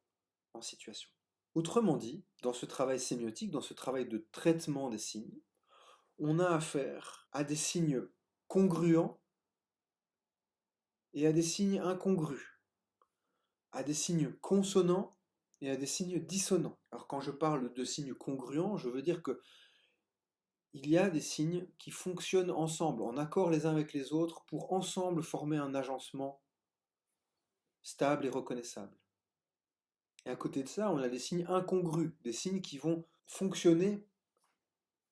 en situation. Autrement dit, dans ce travail sémiotique, dans ce travail de traitement des signes, on a affaire à des signes congruents et à des signes incongrus, à des signes consonants et à des signes dissonants. Alors quand je parle de signes congruents, je veux dire que il y a des signes qui fonctionnent ensemble, en accord les uns avec les autres, pour ensemble former un agencement stable et reconnaissable. Et à côté de ça, on a des signes incongrus, des signes qui vont fonctionner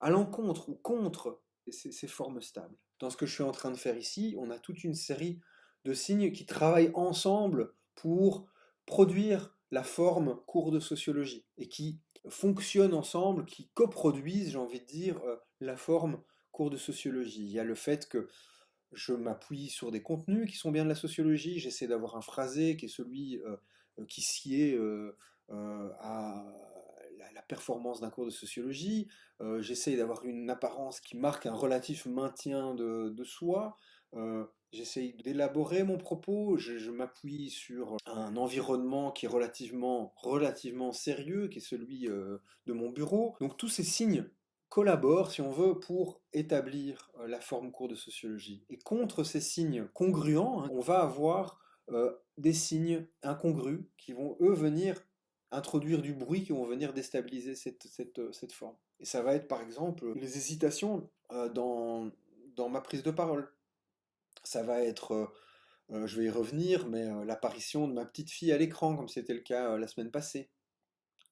à l'encontre ou contre ces formes stables. Dans ce que je suis en train de faire ici, on a toute une série de signes qui travaillent ensemble pour produire la forme cours de sociologie et qui fonctionnent ensemble, qui coproduisent, j'ai envie de dire, la forme cours de sociologie. Il y a le fait que je m'appuie sur des contenus qui sont bien de la sociologie, j'essaie d'avoir un phrasé qui est celui qui sied à la performance d'un cours de sociologie, j'essaie d'avoir une apparence qui marque un relatif maintien de soi, j'essaie d'élaborer mon propos, je m'appuie sur un environnement qui est relativement sérieux, qui est celui de mon bureau. Donc tous ces signes collaborent, si on veut, pour établir la forme cours de sociologie. Et contre ces signes congruents, hein, on va avoir des signes incongrus qui vont, eux, venir introduire du bruit, qui vont venir déstabiliser cette forme. Et ça va être, par exemple, les hésitations dans ma prise de parole. Ça va être, je vais y revenir, mais l'apparition de ma petite fille à l'écran, comme c'était le cas la semaine passée.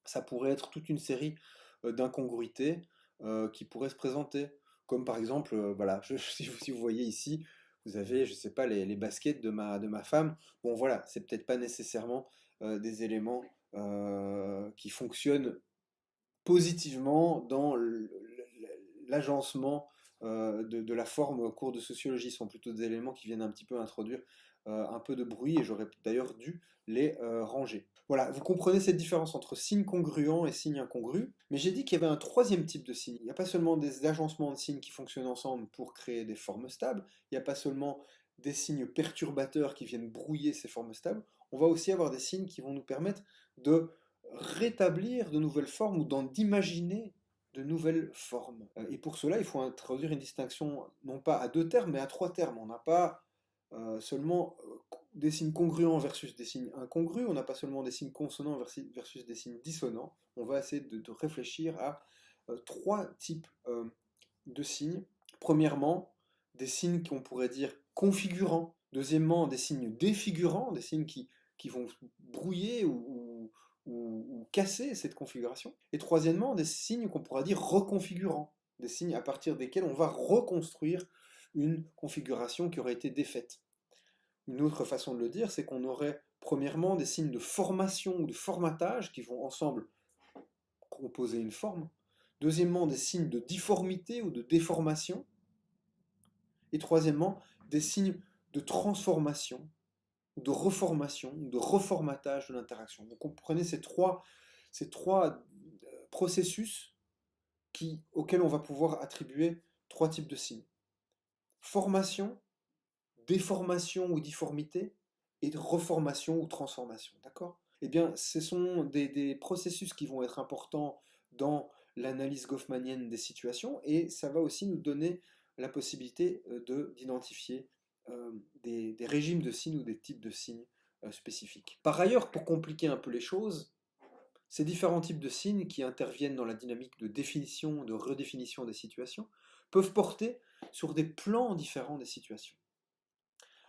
Ça pourrait être toute une série d'incongruités qui pourraient se présenter. Comme par exemple, voilà, si vous voyez ici, vous avez, je sais pas, les baskets de ma femme. Bon, voilà, c'est peut-être pas nécessairement des éléments qui fonctionnent positivement dans l'agencement de la forme au cours de sociologie. Ce sont plutôt des éléments qui viennent un petit peu introduire un peu de bruit, et j'aurais d'ailleurs dû les ranger. Voilà, vous comprenez cette différence entre signe congruent et signe incongru, mais j'ai dit qu'il y avait un troisième type de signe. Il n'y a pas seulement des agencements de signes qui fonctionnent ensemble pour créer des formes stables, il n'y a pas seulement des signes perturbateurs qui viennent brouiller ces formes stables, on va aussi avoir des signes qui vont nous permettre de rétablir de nouvelles formes ou d'imaginer de nouvelles formes. Et pour cela, il faut introduire une distinction non pas à deux termes, mais à trois termes. On n'a pas seulement des signes congruents versus des signes incongrus, on n'a pas seulement des signes consonants versus des signes dissonants. On va essayer de réfléchir à trois types de signes. Premièrement, des signes qu'on pourrait dire configurants. Deuxièmement, des signes défigurants, des signes qui vont brouiller ou casser cette configuration. Et troisièmement, des signes qu'on pourrait dire reconfigurants, des signes à partir desquels on va reconstruire une configuration qui aurait été défaite. Une autre façon de le dire, c'est qu'on aurait premièrement des signes de formation ou de formatage qui vont ensemble composer une forme. Deuxièmement, des signes de difformité ou de déformation. Et troisièmement, des signes de transformation, de reformation, de reformatage de l'interaction. Vous comprenez ces trois processus auxquels on va pouvoir attribuer trois types de signes. Formation, déformation ou difformité, et reformation ou transformation. D'accord? Eh bien, ce sont des processus qui vont être importants dans l'analyse goffmanienne des situations, et ça va aussi nous donner la possibilité d'identifier des régimes de signes ou des types de signes spécifiques. Par ailleurs, pour compliquer un peu les choses, ces différents types de signes qui interviennent dans la dynamique de définition, de redéfinition des situations, peuvent porter sur des plans différents des situations.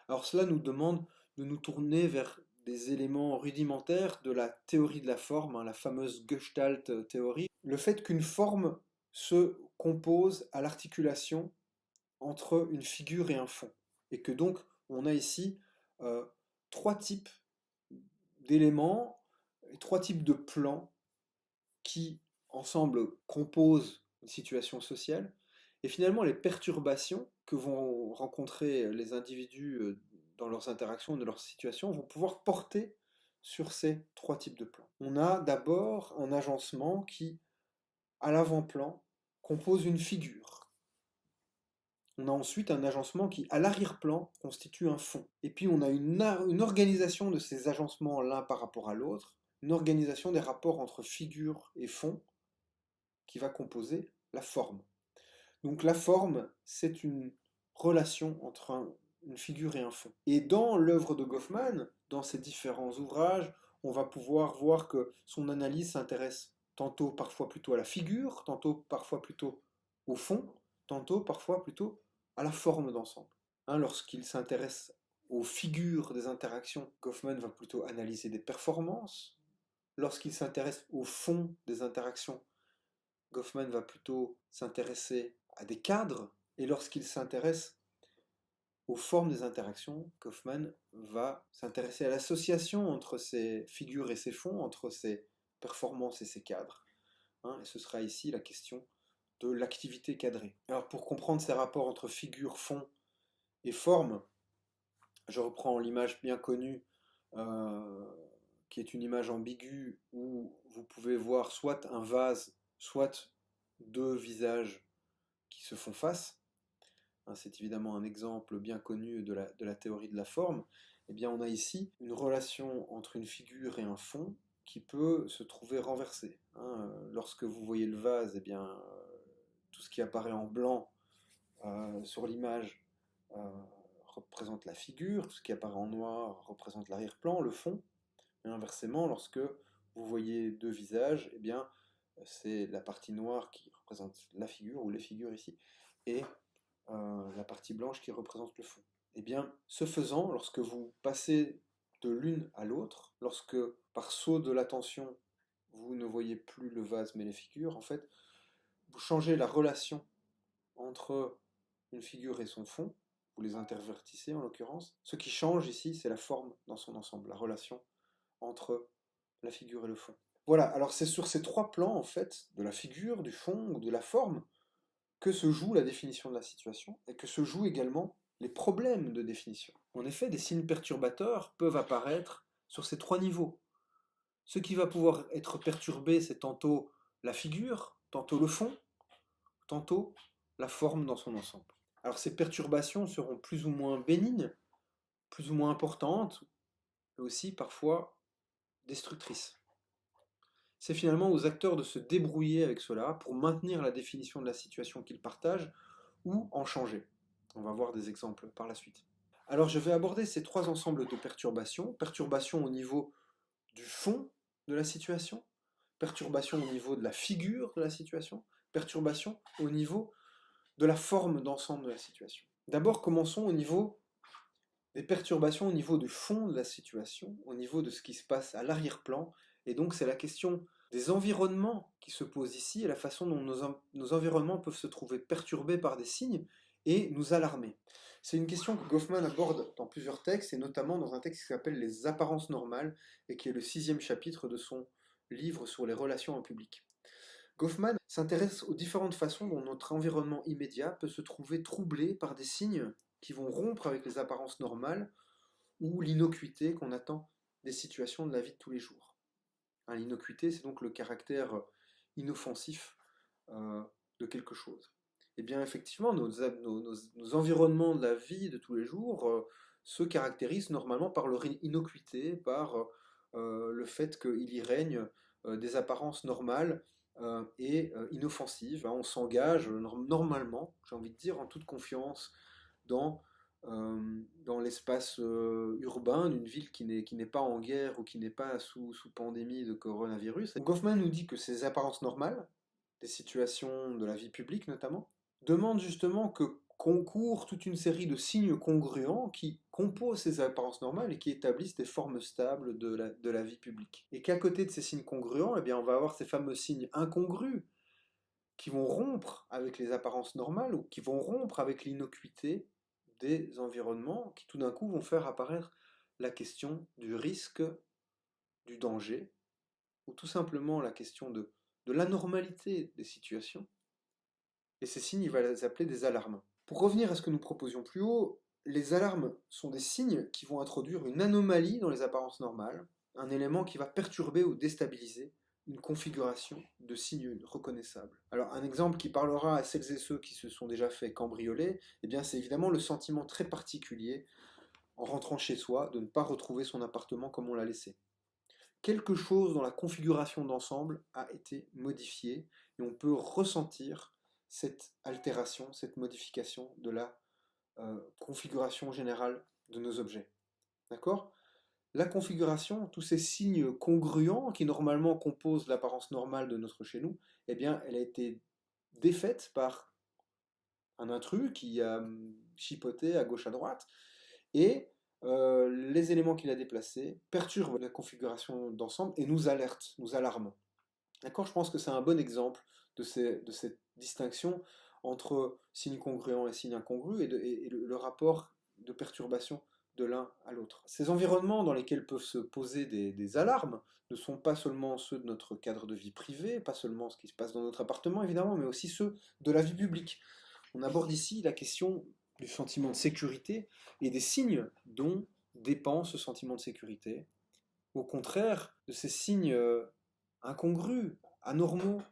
Alors cela nous demande de nous tourner vers des éléments rudimentaires de la théorie de la forme, hein, la fameuse Gestalt théorie, le fait qu'une forme se compose à l'articulation entre une figure et un fond, et que donc on a ici trois types d'éléments, trois types de plans qui ensemble composent une situation sociale, et finalement les perturbations que vont rencontrer les individus dans leurs interactions, dans leurs situations, vont pouvoir porter sur ces trois types de plans. On a d'abord un agencement qui, à l'avant-plan, compose une figure. On a ensuite un agencement qui, à l'arrière-plan, constitue un fond. Et puis on a une organisation de ces agencements l'un par rapport à l'autre, une organisation des rapports entre figure et fond qui va composer la forme. Donc la forme, c'est une relation entre une figure et un fond. Et dans l'œuvre de Goffman, dans ses différents ouvrages, on va pouvoir voir que son analyse s'intéresse tantôt parfois plutôt à la figure, tantôt parfois plutôt au fond, tantôt parfois plutôt à la forme d'ensemble. Hein, lorsqu'il s'intéresse aux figures des interactions, Goffman va plutôt analyser des performances. Lorsqu'il s'intéresse au fond des interactions, Goffman va plutôt s'intéresser à des cadres. Et lorsqu'il s'intéresse aux formes des interactions, Kaufmann va s'intéresser à l'association entre ces figures et ces fonds, entre ces performances et ces cadres. Hein, et ce sera ici la question de l'activité cadrée. Alors pour comprendre ces rapports entre figure, fond et forme, je reprends l'image bien connue euh, qui est une image ambiguë où vous pouvez voir soit un vase, soit deux visages qui se font face. Hein, c'est évidemment un exemple bien connu de la théorie de la forme. Eh bien, on a ici une relation entre une figure et un fond qui peut se trouver renversée. Hein. Lorsque vous voyez le vase, eh bien, tout ce qui apparaît en blanc sur l'image représente la figure, tout ce qui apparaît en noir représente l'arrière-plan, le fond. Et inversement, lorsque vous voyez deux visages, eh bien, c'est la partie noire qui représente la figure, ou les figures ici, et la partie blanche qui représente le fond. Eh bien, ce faisant, lorsque vous passez de l'une à l'autre, lorsque par saut de l'attention, vous ne voyez plus le vase mais les figures, en fait, vous changez la relation entre une figure et son fond, vous les intervertissez en l'occurrence. Ce qui change ici, c'est la forme dans son ensemble, la relation entre la figure et le fond. Voilà, alors c'est sur ces trois plans, en fait, de la figure, du fond ou de la forme, que se joue la définition de la situation et que se jouent également les problèmes de définition. En effet, des signes perturbateurs peuvent apparaître sur ces trois niveaux. Ce qui va pouvoir être perturbé, c'est tantôt la figure, tantôt le fond, tantôt la forme dans son ensemble. Alors ces perturbations seront plus ou moins bénignes, plus ou moins importantes, mais aussi parfois destructrices. C'est finalement aux acteurs de se débrouiller avec cela pour maintenir la définition de la situation qu'ils partagent ou en changer. On va voir des exemples par la suite. Alors je vais aborder ces trois ensembles de perturbations. Perturbations au niveau du fond de la situation, perturbations au niveau de la figure de la situation, perturbations au niveau de la forme d'ensemble de la situation. D'abord, commençons au niveau des perturbations au niveau du fond de la situation, au niveau de ce qui se passe à l'arrière-plan. Et donc c'est la question des environnements qui se posent ici et la façon dont nos environnements peuvent se trouver perturbés par des signes et nous alarmer. C'est une question que Goffman aborde dans plusieurs textes et notamment dans un texte qui s'appelle Les apparences normales et qui est le 6e chapitre de son livre sur les relations en public. Goffman s'intéresse aux différentes façons dont notre environnement immédiat peut se trouver troublé par des signes qui vont rompre avec les apparences normales ou l'innocuité qu'on attend des situations de la vie de tous les jours. Hein, l'innocuité, c'est donc le caractère inoffensif de quelque chose. Et bien effectivement, nos environnements de la vie de tous les jours se caractérisent normalement par leur innocuité, par le fait qu'il y règne des apparences normales et inoffensives. Hein. On s'engage normalement, j'ai envie de dire, en toute confiance dans dans l'espace urbain d'une ville qui n'est pas en guerre ou qui n'est pas sous pandémie de coronavirus. Goffman nous dit que ces apparences normales, des situations de la vie publique notamment, demandent justement que concourent toute une série de signes congruents qui composent ces apparences normales et qui établissent des formes stables de la vie publique. Et qu'à côté de ces signes congruents, eh bien, on va avoir ces fameux signes incongrus qui vont rompre avec les apparences normales ou qui vont rompre avec l'innocuité des environnements qui tout d'un coup vont faire apparaître la question du risque, du danger, ou tout simplement la question de l'anormalité des situations. Et ces signes, il va les appeler des alarmes. Pour revenir à ce que nous proposions plus haut, les alarmes sont des signes qui vont introduire une anomalie dans les apparences normales, un élément qui va perturber ou déstabiliser une configuration de signes reconnaissables. Alors un exemple qui parlera à celles et ceux qui se sont déjà fait cambrioler, eh bien c'est évidemment le sentiment très particulier en rentrant chez soi de ne pas retrouver son appartement comme on l'a laissé. Quelque chose dans la configuration d'ensemble a été modifié et on peut ressentir cette altération, cette modification de la configuration générale de nos objets. D'accord ? La configuration, tous ces signes congruents qui normalement composent l'apparence normale de notre chez nous, eh bien, elle a été défaite par un intrus qui a chipoté à gauche à droite, et les éléments qu'il a déplacés perturbent la configuration d'ensemble et nous alertent, nous alarment. D'accord ? Je pense que c'est un bon exemple de cette distinction entre signes congruents et signes incongrus et le rapport de perturbation de l'un à l'autre. Ces environnements dans lesquels peuvent se poser des alarmes ne sont pas seulement ceux de notre cadre de vie privé, pas seulement ce qui se passe dans notre appartement évidemment, mais aussi ceux de la vie publique. On aborde ici la question du sentiment de sécurité et des signes dont dépend ce sentiment de sécurité. Au contraire de ces signes incongrus, anormaux,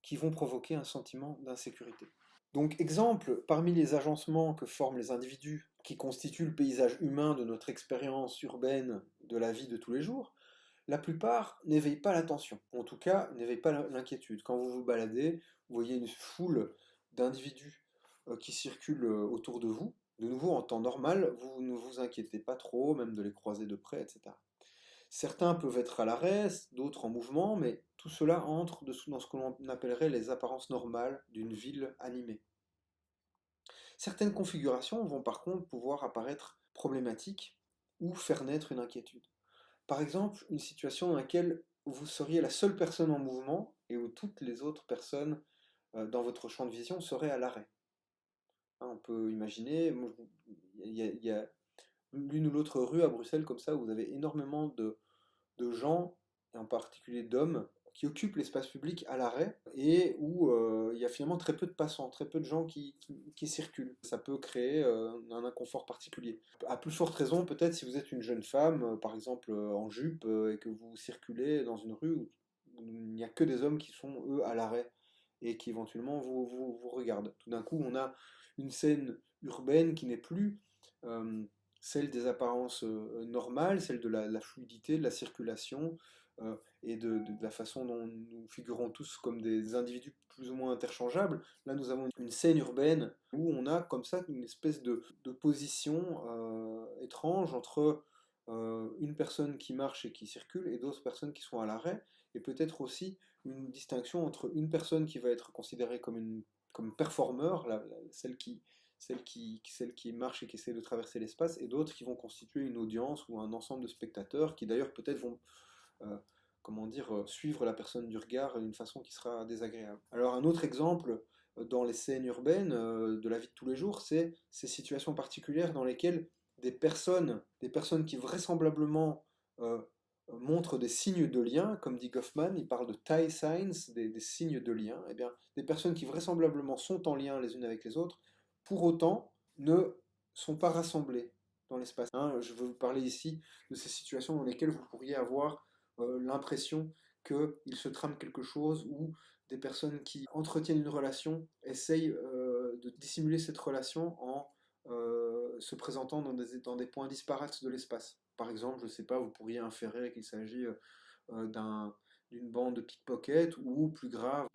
qui vont provoquer un sentiment d'insécurité. Donc, exemple, parmi les agencements que forment les individus qui constituent le paysage humain de notre expérience urbaine de la vie de tous les jours, la plupart n'éveillent pas l'attention, en tout cas n'éveillent pas l'inquiétude. Quand vous vous baladez, vous voyez une foule d'individus qui circulent autour de vous. De nouveau, en temps normal, vous ne vous inquiétez pas trop, même de les croiser de près, etc. Certains peuvent être à l'arrêt, d'autres en mouvement, mais tout cela entre dans ce que l'on appellerait les apparences normales d'une ville animée. Certaines configurations vont par contre pouvoir apparaître problématiques ou faire naître une inquiétude. Par exemple, une situation dans laquelle vous seriez la seule personne en mouvement et où toutes les autres personnes dans votre champ de vision seraient à l'arrêt. On peut imaginer, il y a l'une ou l'autre rue à Bruxelles comme ça où vous avez énormément de gens, et en particulier d'hommes, qui occupent l'espace public à l'arrêt et où il y a finalement très peu de passants, très peu de gens qui circulent. Ça peut créer un inconfort particulier. À plus forte raison, peut-être si vous êtes une jeune femme, par exemple en jupe, et que vous circulez dans une rue où il n'y a que des hommes qui sont, eux, à l'arrêt et qui éventuellement vous regardent. Tout d'un coup, on a une scène urbaine qui n'est plus celle des apparences normales, celle de la fluidité, de la circulation, et de la façon dont nous figurons tous comme des individus plus ou moins interchangeables. Là, nous avons une scène urbaine où on a comme ça une espèce de position étrange entre une personne qui marche et qui circule et d'autres personnes qui sont à l'arrêt, et peut-être aussi une distinction entre une personne qui va être considérée comme performeur, celle qui marche et qui essaie de traverser l'espace, et d'autres qui vont constituer une audience ou un ensemble de spectateurs qui d'ailleurs peut-être vont suivre la personne du regard d'une façon qui sera désagréable. Alors un autre exemple dans les scènes urbaines de la vie de tous les jours, c'est ces situations particulières dans lesquelles des personnes qui vraisemblablement euh, montrent des signes de lien, comme dit Goffman, il parle de tie signs, des signes de lien, et bien des personnes qui vraisemblablement sont en lien les unes avec les autres, pour autant ne sont pas rassemblées dans l'espace. Je veux vous parler ici de ces situations dans lesquelles vous pourriez avoir l'impression qu'il se trame quelque chose ou des personnes qui entretiennent une relation essayent de dissimuler cette relation en se présentant dans des points disparates de l'espace. Par exemple, je ne sais pas, vous pourriez inférer qu'il s'agit d'une bande de pickpocket ou, plus grave,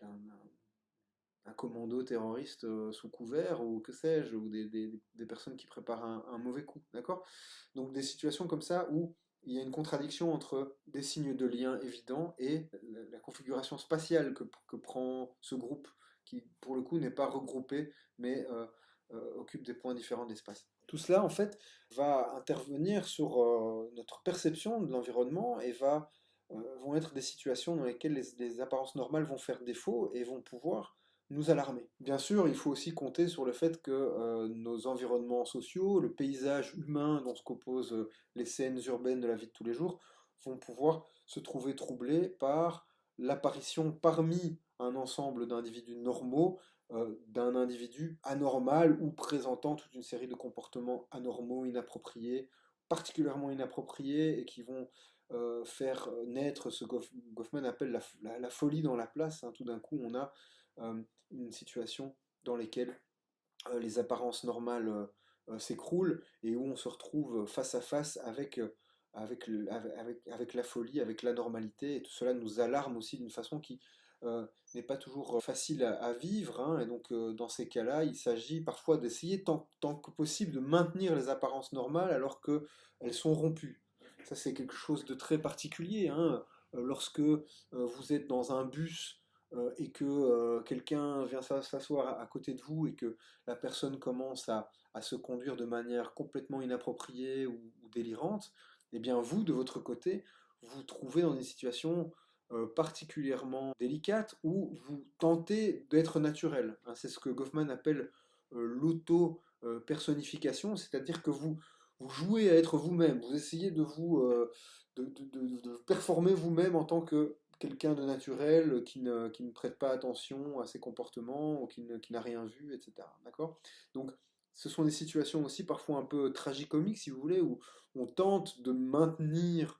un commando terroriste sous couvert ou que sais-je, ou des personnes qui préparent un mauvais coup, d'accord? Donc des situations comme ça où il y a une contradiction entre des signes de lien évidents et la configuration spatiale que prend ce groupe qui, pour le coup, n'est pas regroupé, mais occupe des points différents d'espace. Tout cela, en fait, va intervenir sur notre perception de l'environnement et vont être des situations dans lesquelles les apparences normales vont faire défaut et vont pouvoir nous alarmer. Bien sûr, il faut aussi compter sur le fait que nos environnements sociaux, le paysage humain dont se composent les scènes urbaines de la vie de tous les jours, vont pouvoir se trouver troublés par l'apparition parmi un ensemble d'individus normaux d'un individu anormal ou présentant toute une série de comportements anormaux, inappropriés, particulièrement inappropriés, et qui vont faire naître ce que Goffman appelle la folie dans la place. Tout d'un coup, on a une situation dans laquelle les apparences normales s'écroulent et où on se retrouve face à face avec la folie, avec l'anormalité, et tout cela nous alarme aussi d'une façon qui n'est pas toujours facile à vivre, et donc dans ces cas-là, il s'agit parfois d'essayer tant que possible de maintenir les apparences normales alors qu'elles sont rompues. Ça, c'est quelque chose de très particulier. Lorsque vous êtes dans un bus et que quelqu'un vient s'asseoir à côté de vous et que la personne commence à se conduire de manière complètement inappropriée ou délirante, eh bien vous, de votre côté, vous vous trouvez dans une situation particulièrement délicate où vous tentez d'être naturel, hein. C'est ce que Goffman appelle l'auto-personnification, c'est-à-dire que vous jouez à être vous-même, vous essayez de performer vous-même en tant que quelqu'un de naturel qui ne prête pas attention à ses comportements ou qui n'a rien vu, etc. D'accord? Donc, ce sont des situations aussi parfois un peu tragicomiques, si vous voulez, où on tente de maintenir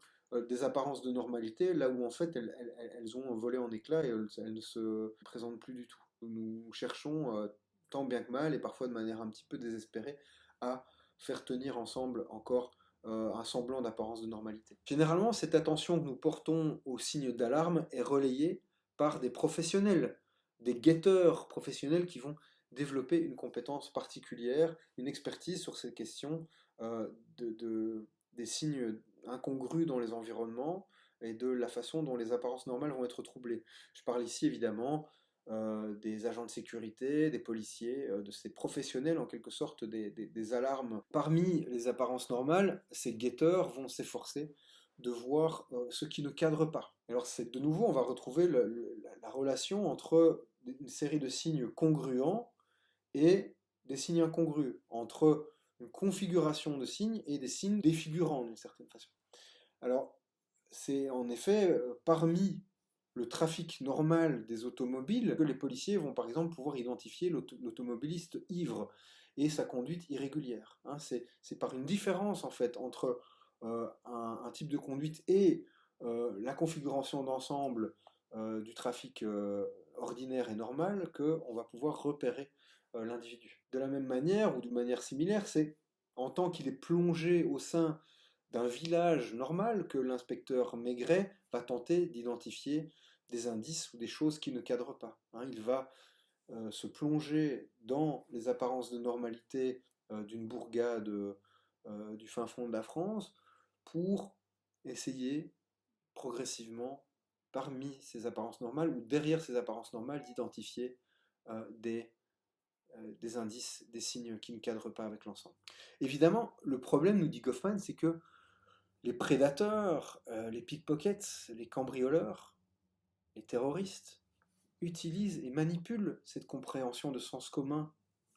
des apparences de normalité, là où en fait elles ont volé en éclats et elles ne se présentent plus du tout. Nous cherchons, tant bien que mal, et parfois de manière un petit peu désespérée, à faire tenir ensemble encore un semblant d'apparence de normalité. Généralement, cette attention que nous portons aux signes d'alarme est relayée par des professionnels, des guetteurs professionnels qui vont développer une compétence particulière, une expertise sur ces questions des signes incongrus dans les environnements et de la façon dont les apparences normales vont être troublées. Je parle ici évidemment des agents de sécurité, des policiers, de ces professionnels en quelque sorte des alarmes. Parmi les apparences normales, ces guetteurs vont s'efforcer de voir ce qui ne cadre pas. Alors c'est de nouveau, on va retrouver la relation entre une série de signes congruents et des signes incongrus, entre une configuration de signes et des signes défigurants d'une certaine façon. Alors, c'est en effet parmi le trafic normal des automobiles que les policiers vont par exemple pouvoir identifier l'automobiliste ivre et sa conduite irrégulière, hein. C'est par une différence en fait entre un type de conduite et la configuration d'ensemble du trafic ordinaire et normal qu'on va pouvoir repérer l'individu. De la même manière ou d'une manière similaire, c'est en tant qu'il est plongé au sein d'un village normal que l'inspecteur Maigret va tenter d'identifier des indices ou des choses qui ne cadrent pas, hein. Il va se plonger dans les apparences de normalité d'une bourgade du fin fond de la France pour essayer progressivement, parmi ces apparences normales ou derrière ces apparences normales, d'identifier euh, des, des indices, des signes qui ne cadrent pas avec l'ensemble. Évidemment, le problème, nous dit Goffman, c'est que les prédateurs, les pickpockets, les cambrioleurs, les terroristes utilisent et manipulent cette compréhension de sens commun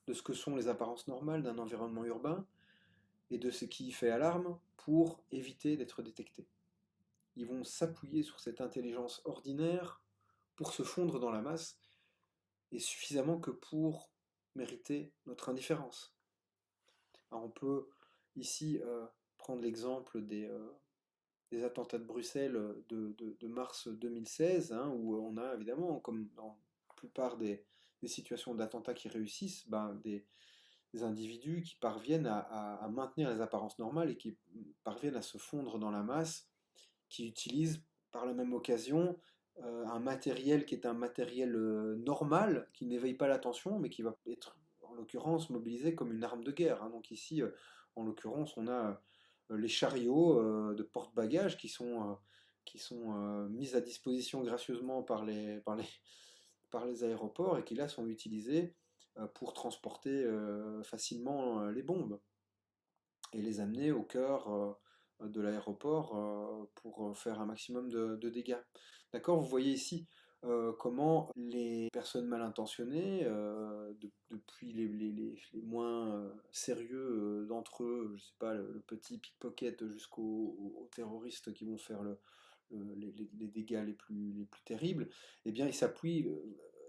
de ce que sont les apparences normales d'un environnement urbain et de ce qui y fait alarme pour éviter d'être détectés. Ils vont s'appuyer sur cette intelligence ordinaire pour se fondre dans la masse et suffisamment que pour mériter notre indifférence. Alors on peut ici prendre l'exemple des attentats de Bruxelles de mars 2016, hein, où on a évidemment, comme dans la plupart des situations d'attentats qui réussissent, des individus qui parviennent à maintenir les apparences normales et qui parviennent à se fondre dans la masse, qui utilisent par la même occasion un matériel qui est un matériel normal, qui n'éveille pas l'attention, mais qui va être en l'occurrence mobilisé comme une arme de guerre, hein. Donc ici, en l'occurrence, on a les chariots de porte-bagages qui sont mis à disposition gracieusement par les aéroports et qui là sont utilisés pour transporter facilement les bombes et les amener au cœur de l'aéroport pour faire un maximum de dégâts. D'accord? Vous voyez ici comment les personnes mal intentionnées, depuis les moins sérieux d'entre eux, je sais pas, le petit pickpocket jusqu'aux terroristes qui vont faire les dégâts les plus terribles, eh bien, ils s'appuient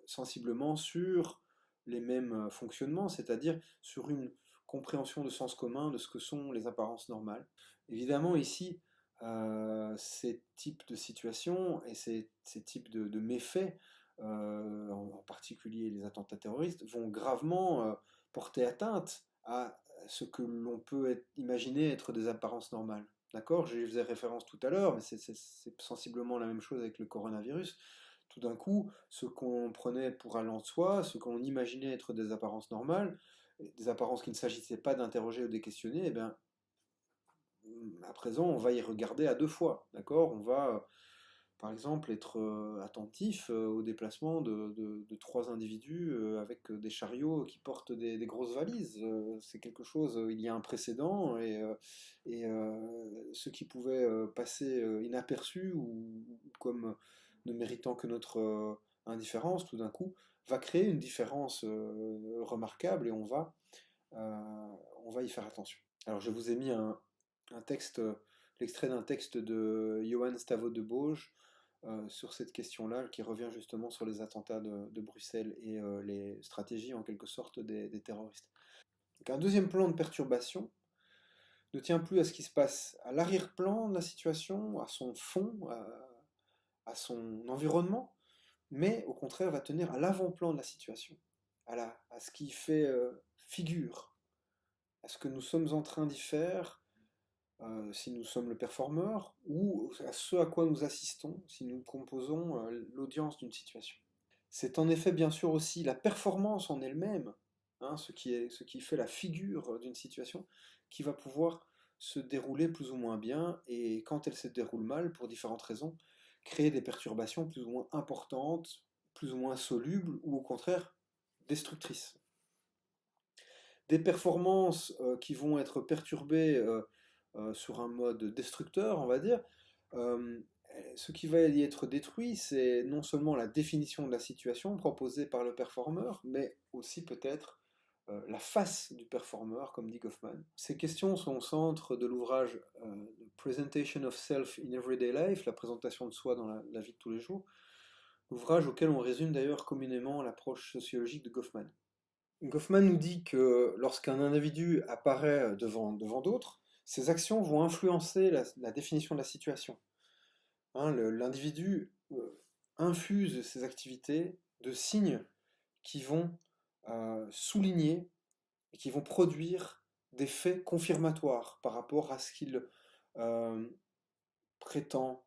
sensiblement sur les mêmes fonctionnements, c'est-à-dire sur une compréhension de sens commun de ce que sont les apparences normales. Évidemment, ici, ces types de situations et ces types de méfaits, en particulier les attentats terroristes, vont gravement porter atteinte à ce que l'on peut imaginer être des apparences normales. D'accord? Je faisais référence tout à l'heure, mais c'est sensiblement la même chose avec le coronavirus. Tout d'un coup, ce qu'on prenait pour allant de soi, ce qu'on imaginait être des apparences normales, des apparences qu'il ne s'agissait pas d'interroger ou de questionner, eh bien, à présent, on va y regarder à deux fois, d'accord? On va, par exemple, être attentif au déplacement de trois individus avec des chariots qui portent des grosses valises. C'est quelque chose, il y a un précédent, et ce qui pouvait passer inaperçu ou comme ne méritant que notre indifférence, tout d'un coup, va créer une différence remarquable et on va y faire attention. Alors je vous ai mis un texte, l'extrait d'un texte de Johann Stavot de Bauge sur cette question-là, qui revient justement sur les attentats de Bruxelles et les stratégies en quelque sorte des terroristes. Donc, un deuxième plan de perturbation ne tient plus à ce qui se passe à l'arrière-plan de la situation, à son fond, à son environnement, mais au contraire va tenir à l'avant-plan de la situation, à ce qui fait figure, à ce que nous sommes en train d'y faire, si nous sommes le performeur, ou à ce à quoi nous assistons, si nous composons l'audience d'une situation. C'est en effet bien sûr aussi la performance en elle-même, hein, ce qui fait la figure d'une situation, qui va pouvoir se dérouler plus ou moins bien, et quand elle se déroule mal, pour différentes raisons, créer des perturbations plus ou moins importantes, plus ou moins solubles, ou au contraire destructrices. Des performances qui vont être perturbées sur un mode destructeur, on va dire, euh, ce qui va y être détruit, c'est non seulement la définition de la situation proposée par le performeur, mais aussi peut-être la face du performeur, comme dit Goffman. Ces questions sont au centre de l'ouvrage Presentation of Self in Everyday Life, la présentation de soi dans la vie de tous les jours, l'ouvrage auquel on résume d'ailleurs communément l'approche sociologique de Goffman. Goffman nous dit que lorsqu'un individu apparaît devant d'autres, ses actions vont influencer la définition de la situation. Hein, l'individu infuse ses activités de signes qui vont souligner et qui vont produire des faits confirmatoires par rapport à ce qu'il euh, prétend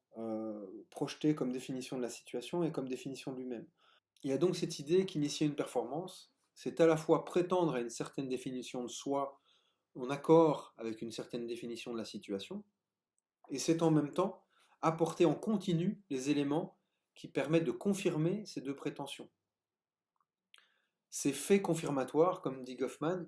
projeter comme définition de la situation et comme définition de lui-même. Il y a donc cette idée qu'initier une performance, c'est à la fois prétendre à une certaine définition de soi en accord avec une certaine définition de la situation, et c'est en même temps apporter en continu les éléments qui permettent de confirmer ces deux prétentions. Ces faits confirmatoires, comme dit Goffman,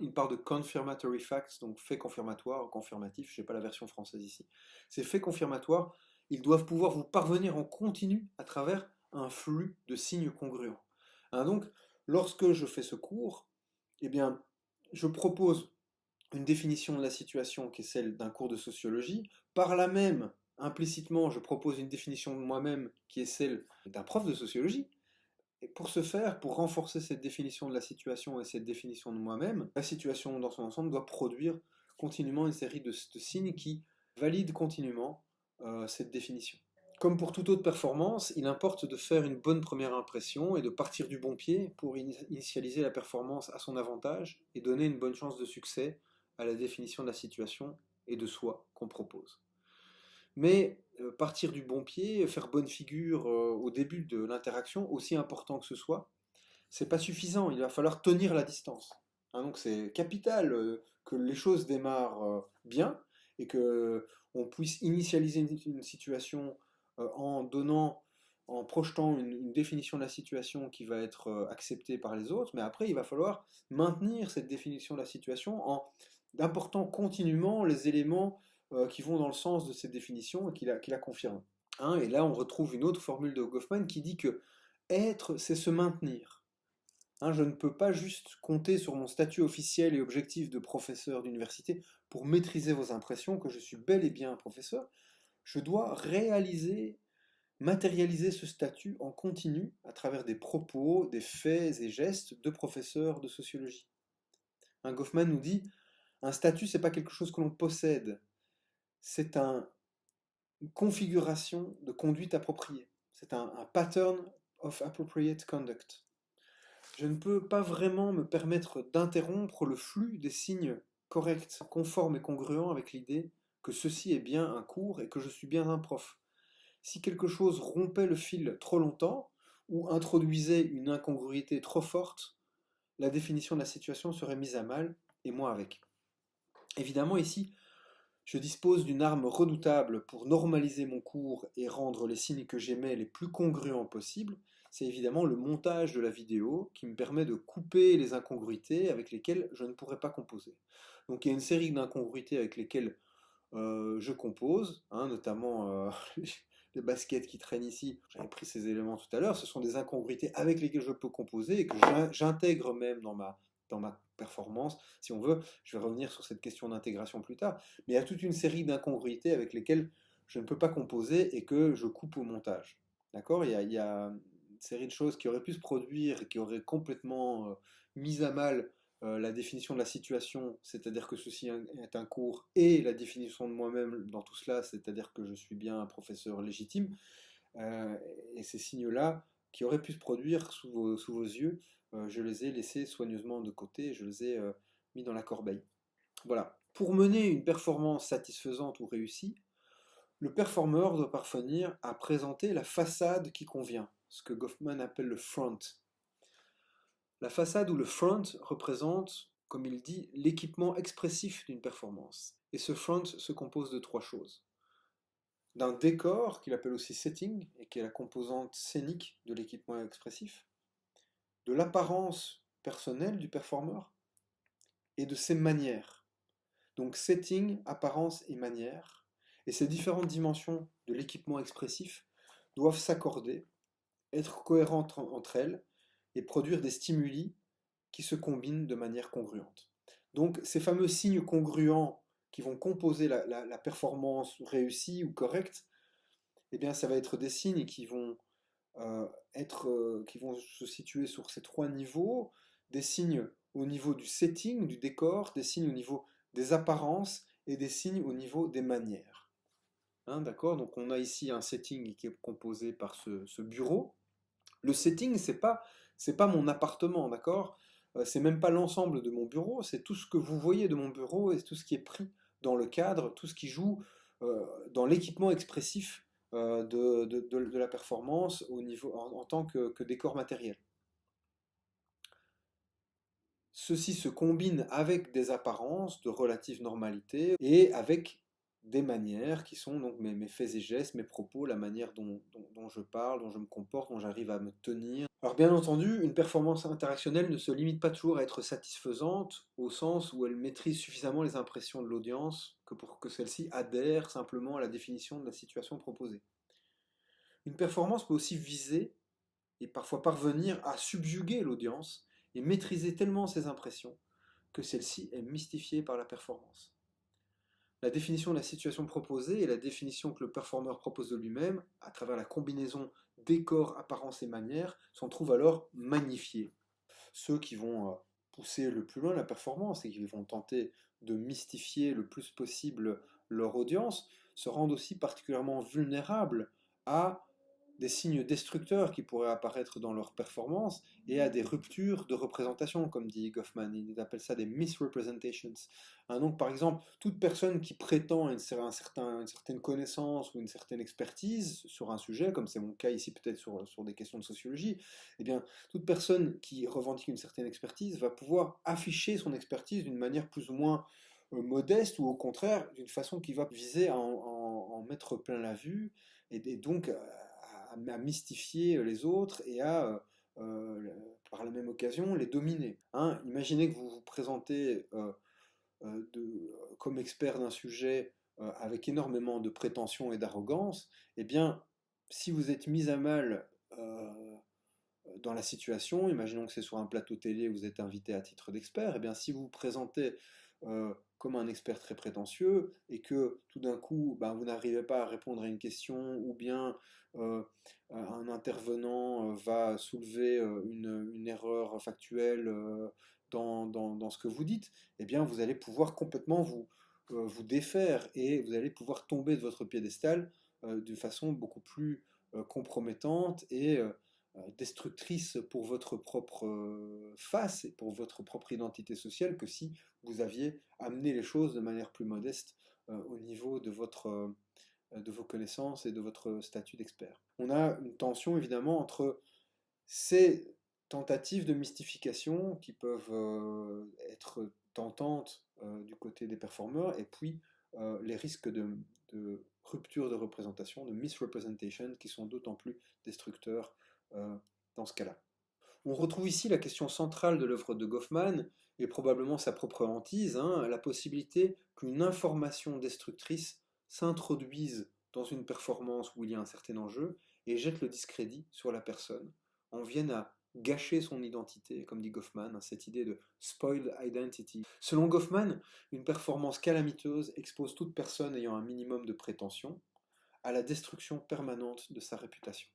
il parle de confirmatory facts, donc faits confirmatoires, confirmatifs, je n'ai pas la version française ici. Ces faits confirmatoires, ils doivent pouvoir vous parvenir en continu à travers un flux de signes congruents. Hein, donc, lorsque je fais ce cours, eh bien, je propose une définition de la situation qui est celle d'un cours de sociologie. Par là même, implicitement, je propose une définition de moi-même qui est celle d'un prof de sociologie. Et pour ce faire, pour renforcer cette définition de la situation et cette définition de moi-même, la situation dans son ensemble doit produire continuellement une série de signes qui valident continuellement cette définition. Comme pour toute autre performance, il importe de faire une bonne première impression et de partir du bon pied pour initialiser la performance à son avantage et donner une bonne chance de succès à la définition de la situation et de soi qu'on propose. Mais partir du bon pied, faire bonne figure au début de l'interaction, aussi important que ce soit, c'est pas suffisant, il va falloir tenir la distance. Hein, donc c'est capital que les choses démarrent bien et que on puisse initialiser une situation en projetant une définition de la situation qui va être acceptée par les autres, mais après il va falloir maintenir cette définition de la situation en important continuellement les éléments qui vont dans le sens de cette définition et qui la confirment. Hein, et là on retrouve une autre formule de Goffman qui dit que être, c'est se maintenir. Hein, je ne peux pas juste compter sur mon statut officiel et objectif de professeur d'université pour maîtriser vos impressions que je suis bel et bien un professeur. Je dois réaliser, matérialiser ce statut en continu à travers des propos, des faits et gestes de professeur de sociologie. Hein, Goffman nous dit, un statut, c'est pas quelque chose que l'on possède, c'est une configuration de conduite appropriée. C'est un pattern of appropriate conduct. Je ne peux pas vraiment me permettre d'interrompre le flux des signes corrects, conformes et congruents avec l'idée que ceci est bien un cours et que je suis bien un prof. Si quelque chose rompait le fil trop longtemps ou introduisait une incongruité trop forte, la définition de la situation serait mise à mal, et moi avec. Évidemment, ici, je dispose d'une arme redoutable pour normaliser mon cours et rendre les signes que j'émets les plus congruents possibles. C'est évidemment le montage de la vidéo qui me permet de couper les incongruités avec lesquelles je ne pourrais pas composer. Donc il y a une série d'incongruités avec lesquelles je compose, hein, notamment les baskets qui traînent ici, j'avais pris ces éléments tout à l'heure, ce sont des incongruités avec lesquelles je peux composer et que j'intègre même dans ma performance. Si on veut, je vais revenir sur cette question d'intégration plus tard, mais il y a toute une série d'incongruités avec lesquelles je ne peux pas composer et que je coupe au montage. D'accord? Il y a une série de choses qui auraient pu se produire et qui auraient complètement mis à mal la définition de la situation, c'est-à-dire que ceci est un cours, et la définition de moi-même dans tout cela, c'est-à-dire que je suis bien un professeur légitime, euh, et ces signes-là, qui auraient pu se produire sous vos yeux, je les ai laissés soigneusement de côté, je les ai mis dans la corbeille. Voilà. Pour mener une performance satisfaisante ou réussie, le performeur doit parvenir à présenter la façade qui convient, ce que Goffman appelle le front. La façade ou le front représente, comme il dit, l'équipement expressif d'une performance. Et ce front se compose de trois choses. D'un décor, qu'il appelle aussi setting, et qui est la composante scénique de l'équipement expressif, de l'apparence personnelle du performeur, et de ses manières. Donc setting, apparence et manière. Et ces différentes dimensions de l'équipement expressif doivent s'accorder, être cohérentes entre elles, et produire des stimuli qui se combinent de manière congruente. Donc ces fameux signes congruents qui vont composer la performance réussie ou correcte, eh bien ça va être des signes qui vont se situer sur ces trois niveaux, des signes au niveau du setting, du décor, des signes au niveau des apparences et des signes au niveau des manières. Hein, d'accord? Donc on a ici un setting qui est composé par ce bureau. Le setting, c'est pas mon appartement, d'accord? C'est même pas l'ensemble de mon bureau, c'est tout ce que vous voyez de mon bureau et tout ce qui est pris dans le cadre, tout ce qui joue dans l'équipement expressif de la performance au niveau, en tant que décor matériel. Ceci se combine avec des apparences de relative normalité et avec des manières qui sont donc mes faits et gestes, mes propos, la manière dont je parle, dont je me comporte, dont j'arrive à me tenir. Alors bien entendu, une performance interactionnelle ne se limite pas toujours à être satisfaisante au sens où elle maîtrise suffisamment les impressions de l'audience que pour que celle-ci adhère simplement à la définition de la situation proposée. Une performance peut aussi viser et parfois parvenir à subjuguer l'audience et maîtriser tellement ses impressions que celle-ci est mystifiée par la performance. La définition de la situation proposée et la définition que le performeur propose de lui-même, à travers la combinaison décor, apparence et manière, s'en trouvent alors magnifiées. Ceux qui vont pousser le plus loin la performance et qui vont tenter de mystifier le plus possible leur audience se rendent aussi particulièrement vulnérables à des signes destructeurs qui pourraient apparaître dans leur performance et à des ruptures de représentation, comme dit Goffman. Il appelle ça des misrepresentations. Hein, donc, par exemple, toute personne qui prétend une certaine connaissance ou une certaine expertise sur un sujet, comme c'est mon cas ici peut-être sur des questions de sociologie, eh bien, toute personne qui revendique une certaine expertise va pouvoir afficher son expertise d'une manière plus ou moins modeste ou au contraire d'une façon qui va viser à en mettre plein la vue et donc à mystifier les autres et à, par la même occasion, les dominer. Hein, imaginez que vous vous présentez comme expert d'un sujet avec énormément de prétention et d'arrogance. Eh bien, si vous êtes mis à mal dans la situation, imaginons que c'est sur un plateau télé, vous êtes invité à titre d'expert, et bien si vous vous présentez comme un expert très prétentieux et que tout d'un coup ben, vous n'arrivez pas à répondre à une question ou bien un intervenant va soulever une erreur factuelle dans ce que vous dites, eh bien vous allez pouvoir complètement vous défaire et vous allez pouvoir tomber de votre piédestal d'une façon beaucoup plus compromettante et destructrice pour votre propre face et pour votre propre identité sociale que si vous aviez amené les choses de manière plus modeste au niveau de vos connaissances et de votre statut d'expert. On a une tension évidemment entre ces tentatives de mystification qui peuvent être tentantes du côté des performeurs et puis les risques de rupture de représentation, de misrepresentation qui sont d'autant plus destructeurs dans ce cas-là. On retrouve ici la question centrale de l'œuvre de Goffman, et probablement sa propre hantise, hein, la possibilité qu'une information destructrice s'introduise dans une performance où il y a un certain enjeu et jettent le discrédit sur la personne, en viennent à gâcher son identité, comme dit Goffman, hein, cette idée de spoiled identity. Selon Goffman, une performance calamiteuse expose toute personne ayant un minimum de prétention à la destruction permanente de sa réputation.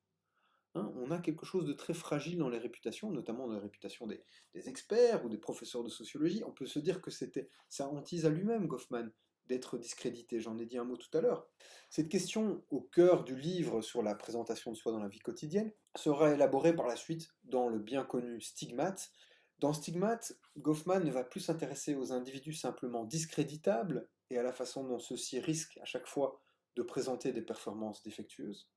Hein, on a quelque chose de très fragile dans les réputations, notamment dans les réputations des experts ou des professeurs de sociologie. On peut se dire que ça hantise à lui-même, Goffman, d'être discrédité. J'en ai dit un mot tout à l'heure. Cette question, au cœur du livre sur la présentation de soi dans la vie quotidienne, sera élaborée par la suite dans le bien connu Stigmate. Dans Stigmate, Goffman ne va plus s'intéresser aux individus simplement discréditables et à la façon dont ceux-ci risquent à chaque fois de présenter des performances défectueuses.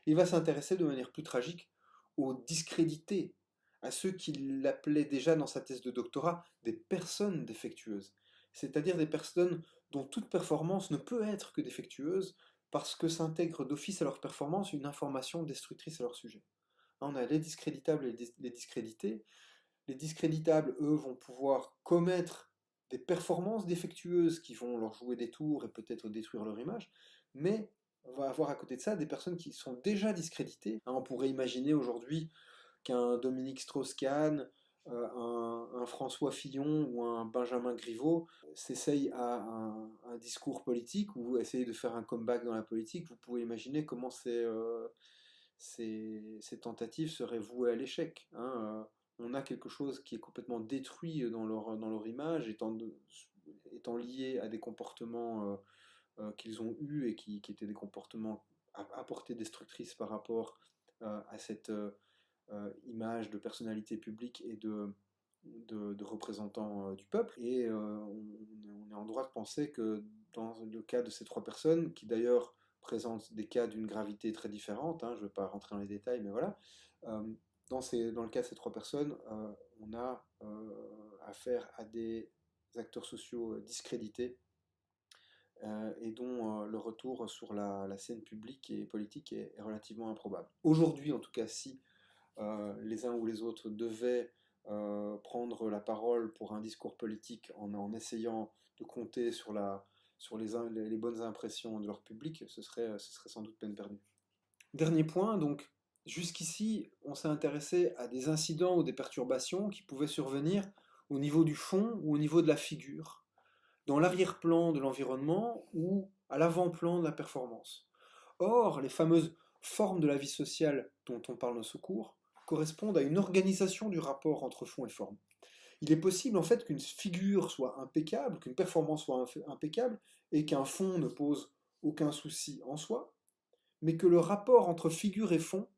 Il va s'intéresser de manière plus tragique aux discrédités, à ceux qu'il appelait déjà dans sa thèse de doctorat des personnes défectueuses, c'est-à-dire des personnes dont toute performance ne peut être que défectueuse parce que s'intègre d'office à leur performance une information destructrice à leur sujet. On a les discréditables et les discrédités. Les discréditables, eux, vont pouvoir commettre des performances défectueuses qui vont leur jouer des tours et peut-être détruire leur image, mais on va avoir à côté de ça des personnes qui sont déjà discréditées. On pourrait imaginer aujourd'hui qu'un Dominique Strauss-Kahn, un François Fillon ou un Benjamin Griveaux s'essayent à un discours politique ou essayent de faire un comeback dans la politique. Vous pouvez imaginer comment ces tentatives seraient vouées à l'échec. Hein. On a quelque chose qui est complètement détruit dans leur image, étant lié à des comportements qu'ils ont eus et qui étaient des comportements à portée destructrice par rapport à cette image de personnalité publique et de représentants du peuple. Et on est en droit de penser que dans le cas de ces trois personnes, qui d'ailleurs présentent des cas d'une gravité très différente, hein, je ne vais pas rentrer dans les détails, mais voilà, euh, dans le cas de ces trois personnes, on a affaire à des acteurs sociaux discrédités et dont le retour sur la scène publique et politique est relativement improbable. Aujourd'hui, en tout cas, si les uns ou les autres devaient prendre la parole pour un discours politique en essayant de compter sur les bonnes impressions de leur public, ce serait sans doute peine perdue. Dernier point, donc, jusqu'ici, on s'est intéressé à des incidents ou des perturbations qui pouvaient survenir au niveau du fond ou au niveau de la figure, dans l'arrière-plan de l'environnement ou à l'avant-plan de la performance. Or, les fameuses formes de la vie sociale dont on parle au secours correspondent à une organisation du rapport entre fond et forme. Il est possible en fait qu'une figure soit impeccable, qu'une performance soit impeccable, et qu'un fond ne pose aucun souci en soi, mais que le rapport entre figure et fond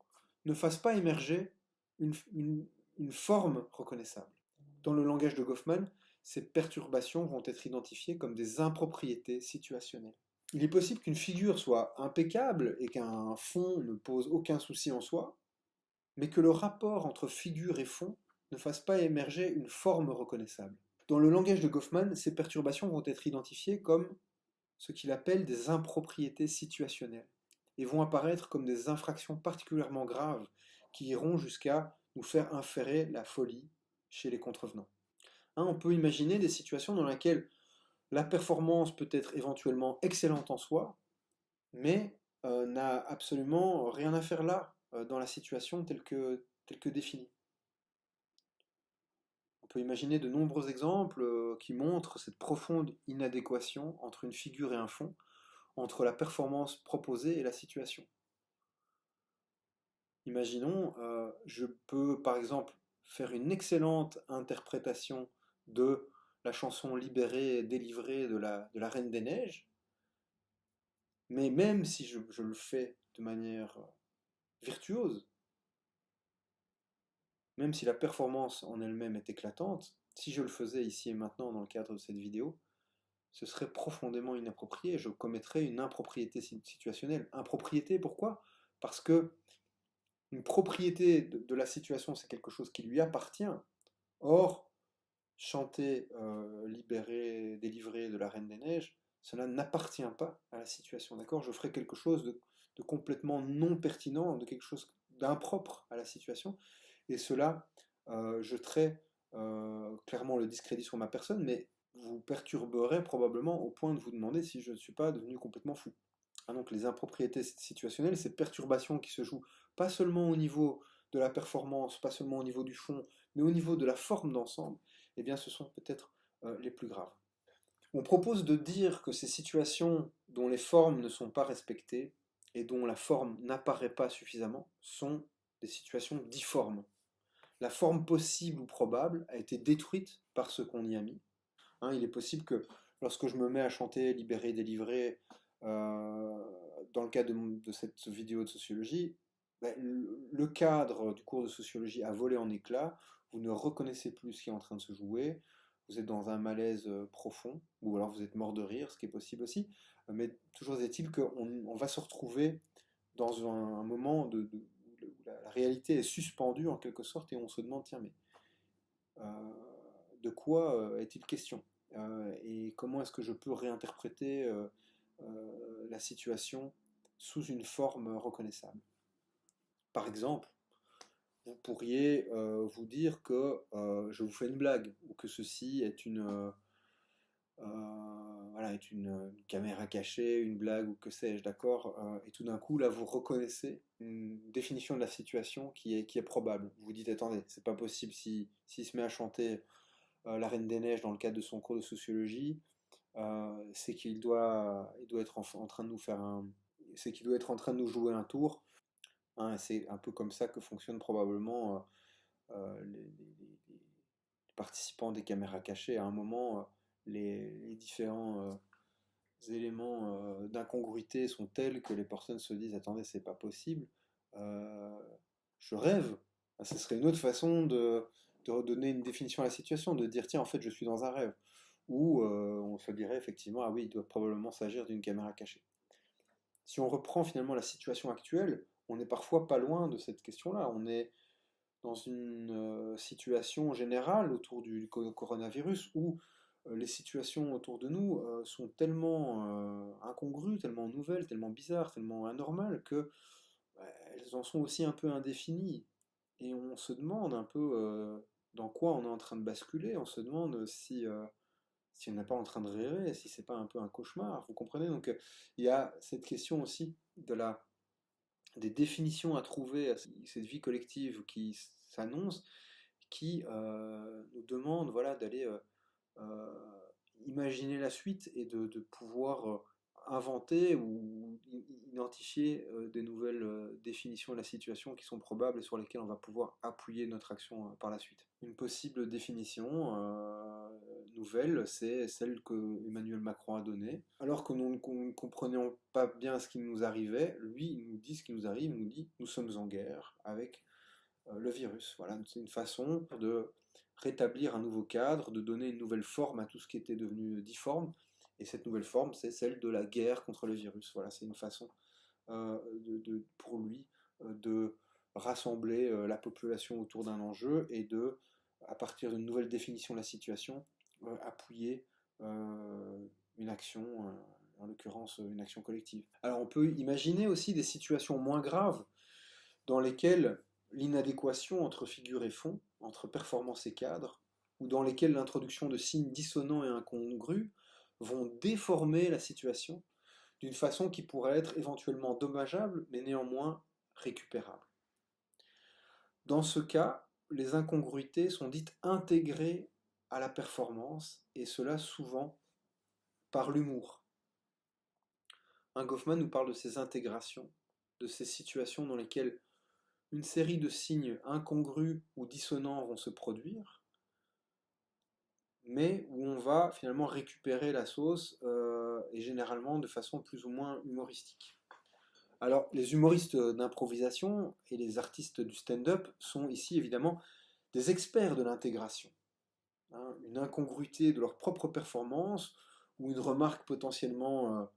ne fasse pas émerger une forme reconnaissable. Dans le langage de Goffman, ces perturbations vont être identifiées comme des impropriétés situationnelles. Il est possible qu'une figure soit impeccable et qu'un fond ne pose aucun souci en soi, mais que le rapport entre figure et fond ne fasse pas émerger une forme reconnaissable. Dans le langage de Goffman, ces perturbations vont être identifiées comme ce qu'il appelle des impropriétés situationnelles et vont apparaître comme des infractions particulièrement graves qui iront jusqu'à nous faire inférer la folie chez les contrevenants. Hein, on peut imaginer des situations dans lesquelles la performance peut être éventuellement excellente en soi, mais n'a absolument rien à faire là, dans la situation telle que définie. On peut imaginer de nombreux exemples qui montrent cette profonde inadéquation entre une figure et un fond, entre la performance proposée et la situation. Imaginons, je peux par exemple faire une excellente interprétation de la chanson libérée, délivrée de la Reine des Neiges, mais même si je le fais de manière virtuose, même si la performance en elle-même est éclatante, si je le faisais ici et maintenant dans le cadre de cette vidéo, ce serait profondément inapproprié, je commettrais une impropriété situationnelle. Impropriété, pourquoi? Parce que une propriété de la situation, c'est quelque chose qui lui appartient. Or, chanter libéré, délivré de la Reine des Neiges, cela n'appartient pas à la situation. D'accord? Je ferai quelque chose de complètement non pertinent, de quelque chose d'impropre à la situation, et cela jeterait clairement le discrédit sur ma personne, mais vous perturberait probablement au point de vous demander si je ne suis pas devenu complètement fou. Donc les impropriétés situationnelles, ces perturbations qui se jouent pas seulement au niveau de la performance, pas seulement au niveau du fond, mais au niveau de la forme d'ensemble, eh bien ce sont peut-être les plus graves. On propose de dire que ces situations dont les formes ne sont pas respectées et dont la forme n'apparaît pas suffisamment sont des situations difformes. La forme possible ou probable a été détruite par ce qu'on y a mis. Il est possible que lorsque je me mets à chanter Libéré, délivré, dans le cadre de cette vidéo de sociologie, ben, le cadre du cours de sociologie a volé en éclats, vous ne reconnaissez plus ce qui est en train de se jouer, vous êtes dans un malaise profond, ou alors vous êtes mort de rire, ce qui est possible aussi, mais toujours est-il qu'on va se retrouver dans un moment où la réalité est suspendue en quelque sorte, et on se demande, tiens, mais de quoi est-il question et comment est-ce que je peux réinterpréter la situation sous une forme reconnaissable. Par exemple, vous pourriez vous dire que je vous fais une blague, ou que ceci est voilà, est une caméra cachée, une blague, ou que sais-je, d'accord, et tout d'un coup, là, vous reconnaissez une définition de la situation qui est probable. Vous vous dites, attendez, c'est pas possible, s'il se met à chanter La Reine des Neiges dans le cadre de son cours de sociologie, c'est il doit être en train de nous faire c'est qu'il doit être en train de nous jouer un tour. C'est un peu comme ça que fonctionnent probablement les participants des caméras cachées. À un moment, les différents éléments d'incongruité sont tels que les personnes se disent, attendez, c'est pas possible, euh, je rêve. Ce serait une autre façon de redonner une définition à la situation, de dire, tiens, en fait, je suis dans un rêve. Ou on se dirait effectivement, ah oui, il doit probablement s'agir d'une caméra cachée. Si on reprend finalement la situation actuelle, on n'est parfois pas loin de cette question-là. On est dans une situation générale autour du coronavirus où les situations autour de nous sont tellement incongrues, tellement nouvelles, tellement bizarres, tellement anormales que elles en sont aussi un peu indéfinies. Et on se demande un peu dans quoi on est en train de basculer. On se demande si on n'est pas en train de rêver, si c'est pas un peu un cauchemar. Vous comprenez? Donc il y a cette question aussi des définitions à trouver à cette vie collective qui s'annonce, qui nous demande voilà, d'aller euh, imaginer la suite et de pouvoir inventer ou identifier des nouvelles définitions de la situation qui sont probables et sur lesquelles on va pouvoir appuyer notre action par la suite. Une possible définition nouvelle, c'est celle que Emmanuel Macron a donnée. Alors que nous ne comprenions pas bien ce qui nous arrivait, lui, il nous dit ce qui nous arrive, il nous dit nous sommes en guerre avec le virus. Voilà, c'est une façon de rétablir un nouveau cadre, de donner une nouvelle forme à tout ce qui était devenu difforme. Et cette nouvelle forme, c'est celle de la guerre contre le virus. Voilà, c'est une façon pour lui de rassembler la population autour d'un enjeu et de, à partir d'une nouvelle définition de la situation, appuyer une action, en l'occurrence une action collective. Alors on peut imaginer aussi des situations moins graves dans lesquelles l'inadéquation entre figure et fond, entre performance et cadre, ou dans lesquelles l'introduction de signes dissonants et incongrus vont déformer la situation d'une façon qui pourrait être éventuellement dommageable, mais néanmoins récupérable. Dans ce cas, les incongruités sont dites intégrées à la performance, et cela souvent par l'humour. Goffman nous parle de ces intégrations, de ces situations dans lesquelles une série de signes incongrus ou dissonants vont se produire, mais où on va finalement récupérer la sauce, et généralement de façon plus ou moins humoristique. Alors, les humoristes d'improvisation et les artistes du stand-up sont ici évidemment des experts de l'intégration. Une incongruité de leur propre performance ou une remarque potentiellement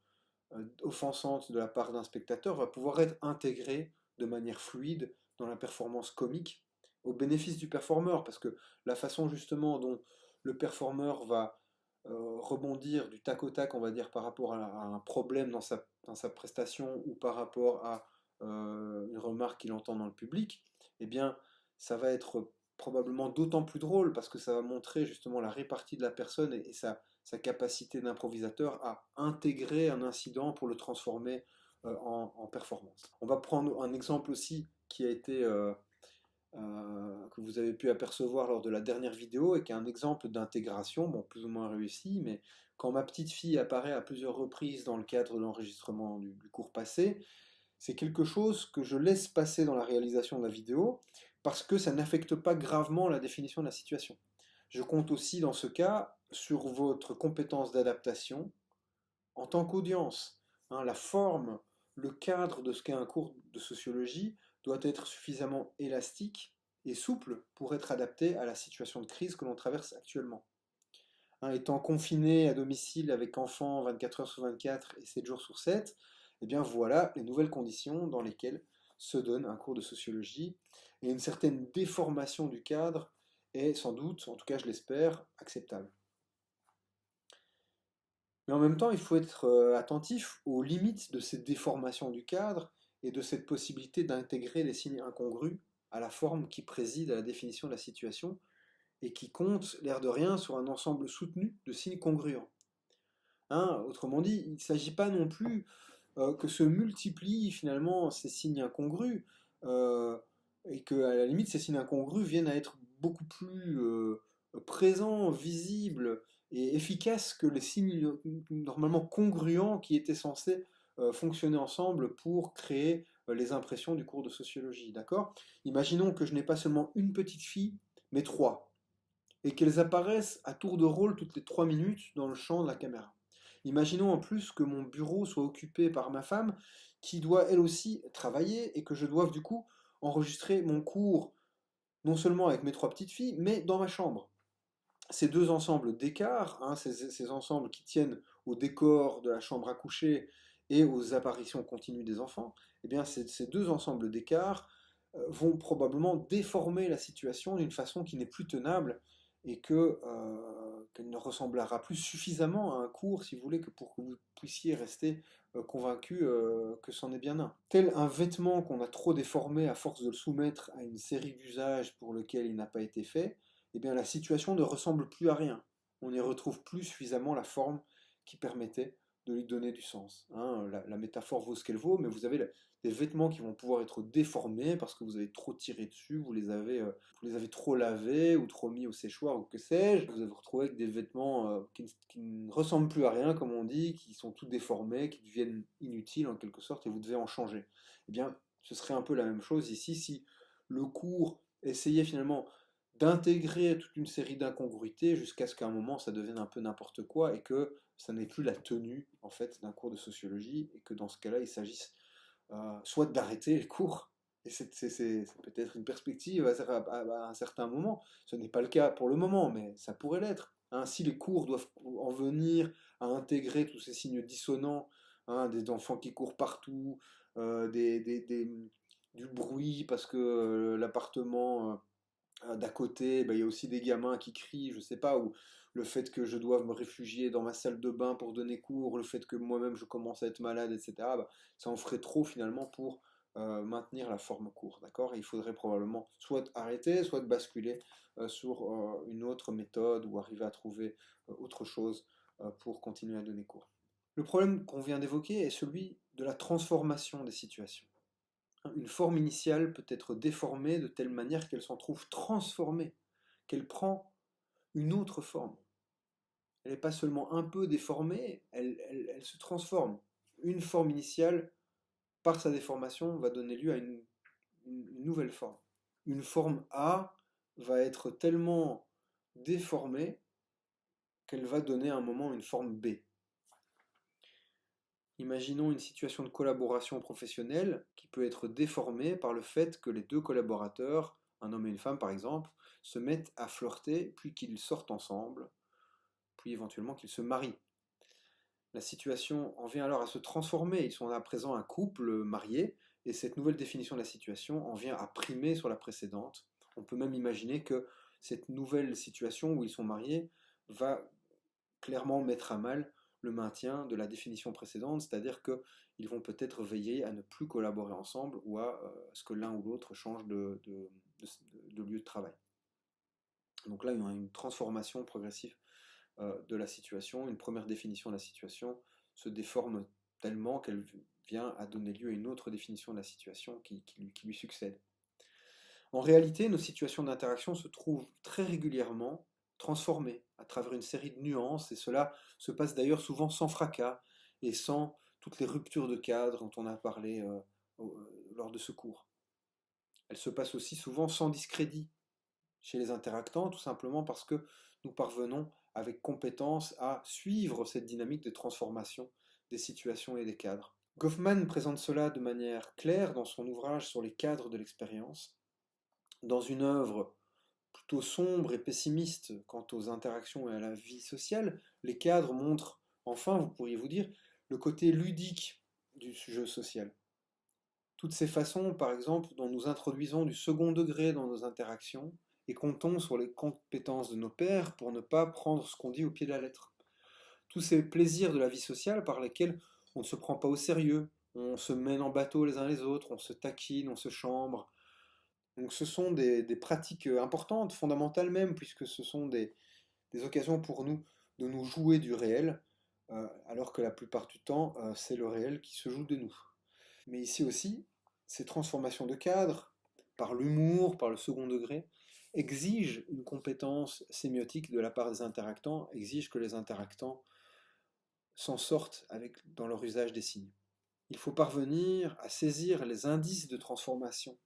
offensante de la part d'un spectateur va pouvoir être intégrée de manière fluide dans la performance comique au bénéfice du performeur, parce que la façon justement dont le performeur va rebondir du tac au tac, on va dire, par rapport à un problème dans sa prestation ou par rapport à une remarque qu'il entend dans le public, eh bien, ça va être probablement d'autant plus drôle parce que ça va montrer justement la répartie de la personne et sa capacité d'improvisateur à intégrer un incident pour le transformer en performance. On va prendre un exemple aussi qui a été, que vous avez pu apercevoir lors de la dernière vidéo et qui est un exemple d'intégration, bon, plus ou moins réussi, mais quand ma petite fille apparaît à plusieurs reprises dans le cadre de l'enregistrement du cours passé, c'est quelque chose que je laisse passer dans la réalisation de la vidéo parce que ça n'affecte pas gravement la définition de la situation. Je compte aussi dans ce cas sur votre compétence d'adaptation en tant qu'audience. Hein, la forme, le cadre de ce qu'est un cours de sociologie doit être suffisamment élastique et souple pour être adapté à la situation de crise que l'on traverse actuellement. Hein, étant confiné à domicile avec enfants 24 heures sur 24 et 7 jours sur 7, eh bien voilà les nouvelles conditions dans lesquelles se donne un cours de sociologie, et une certaine déformation du cadre est sans doute, en tout cas je l'espère, acceptable. Mais en même temps, il faut être attentif aux limites de cette déformation du cadre et de cette possibilité d'intégrer les signes incongrus à la forme qui préside à la définition de la situation et qui compte, l'air de rien, sur un ensemble soutenu de signes congruents. Hein, autrement dit, il ne s'agit pas non plus que se multiplient finalement ces signes incongrus euh, et que à la limite ces signes incongrus viennent à être beaucoup plus présents, visibles et efficaces que les signes normalement congruents qui étaient censés fonctionner ensemble pour créer les impressions du cours de sociologie. D'accord? Imaginons que je n'ai pas seulement une petite fille, mais trois, et qu'elles apparaissent à tour de rôle toutes les 3 minutes dans le champ de la caméra. Imaginons en plus que mon bureau soit occupé par ma femme, qui doit elle aussi travailler, et que je doive du coup enregistrer mon cours, non seulement avec mes trois petites filles, mais dans ma chambre. Ces deux ensembles d'écarts, hein, ces ensembles qui tiennent au décor de la chambre à coucher et aux apparitions continues des enfants, eh bien ces deux ensembles d'écarts vont probablement déformer la situation d'une façon qui n'est plus tenable et qu'elle ne ressemblera plus suffisamment à un cours, si vous voulez, que pour que vous puissiez rester convaincu que c'en est bien un. Tel un vêtement qu'on a trop déformé à force de le soumettre à une série d'usages pour lequel il n'a pas été fait, eh bien la situation ne ressemble plus à rien. On n'y retrouve plus suffisamment la forme qui permettait de lui donner du sens. Hein, la métaphore vaut ce qu'elle vaut, mais vous avez des vêtements qui vont pouvoir être déformés parce que vous avez trop tiré dessus, vous les avez trop lavés ou trop mis au séchoir ou que sais-je. Vous vous retrouvez avec des vêtements qui ne ressemblent plus à rien, comme on dit, qui sont tout déformés, qui deviennent inutiles en quelque sorte et vous devez en changer. Eh bien, ce serait un peu la même chose ici si le cours essayait finalement d'intégrer toute une série d'incongruités jusqu'à ce qu'à un moment ça devienne un peu n'importe quoi et que ça n'ait plus la tenue en fait d'un cours de sociologie et que dans ce cas-là il s'agisse soit d'arrêter le cours, et c'est peut-être une perspective à un certain moment, ce n'est pas le cas pour le moment mais ça pourrait l'être. Hein, si les cours doivent en venir à intégrer tous ces signes dissonants, hein, des enfants qui courent partout, du bruit parce que l'appartement d'à côté, bah, il y a aussi des gamins qui crient, je sais pas, ou le fait que je doive me réfugier dans ma salle de bain pour donner cours, le fait que moi-même je commence à être malade, etc., bah, ça en ferait trop finalement pour maintenir la forme court, d'accord? Et il faudrait probablement soit arrêter, soit basculer sur une autre méthode ou arriver à trouver autre chose pour continuer à donner cours. Le problème qu'on vient d'évoquer est celui de la transformation des situations. Une forme initiale peut être déformée de telle manière qu'elle s'en trouve transformée, qu'elle prend une autre forme. Elle n'est pas seulement un peu déformée, elle se transforme. Une forme initiale, par sa déformation, va donner lieu à une nouvelle forme. Une forme A va être tellement déformée qu'elle va donner à un moment une forme B. Imaginons une situation de collaboration professionnelle qui peut être déformée par le fait que les deux collaborateurs, un homme et une femme par exemple, se mettent à flirter, puis qu'ils sortent ensemble, puis éventuellement qu'ils se marient. La situation en vient alors à se transformer, ils sont à présent un couple marié, et cette nouvelle définition de la situation en vient à primer sur la précédente. On peut même imaginer que cette nouvelle situation où ils sont mariés va clairement mettre à mal le maintien de la définition précédente, c'est-à-dire qu'ils vont peut-être veiller à ne plus collaborer ensemble ou à ce que l'un ou l'autre change de lieu de travail. Donc là, il y a une transformation progressive de la situation, une première définition de la situation se déforme tellement qu'elle vient à donner lieu à une autre définition de la situation qui lui succède. En réalité, nos situations d'interaction se trouvent très régulièrement transformées à travers une série de nuances, et cela se passe d'ailleurs souvent sans fracas et sans toutes les ruptures de cadre dont on a parlé lors de ce cours. Elles se passent aussi souvent sans discrédit chez les interactants, tout simplement parce que nous parvenons avec compétence à suivre cette dynamique de transformation des situations et des cadres. Goffman présente cela de manière claire dans son ouvrage sur les cadres de l'expérience. Dans une œuvre plutôt sombre et pessimiste quant aux interactions et à la vie sociale, les cadres montrent, enfin, vous pourriez vous dire, le côté ludique du jeu social. Toutes ces façons, par exemple, dont nous introduisons du second degré dans nos interactions et comptons sur les compétences de nos pairs pour ne pas prendre ce qu'on dit au pied de la lettre. Tous ces plaisirs de la vie sociale par lesquels on ne se prend pas au sérieux, on se mène en bateau les uns les autres, on se taquine, on se chambre. Donc ce sont des pratiques importantes, fondamentales même, puisque ce sont des occasions pour nous de nous jouer du réel, alors que la plupart du temps, c'est le réel qui se joue de nous. Mais ici aussi, ces transformations de cadre, par l'humour, par le second degré, exigent une compétence sémiotique de la part des interactants, exigent que les interactants s'en sortent dans leur usage des signes. Il faut parvenir à saisir les indices de transformation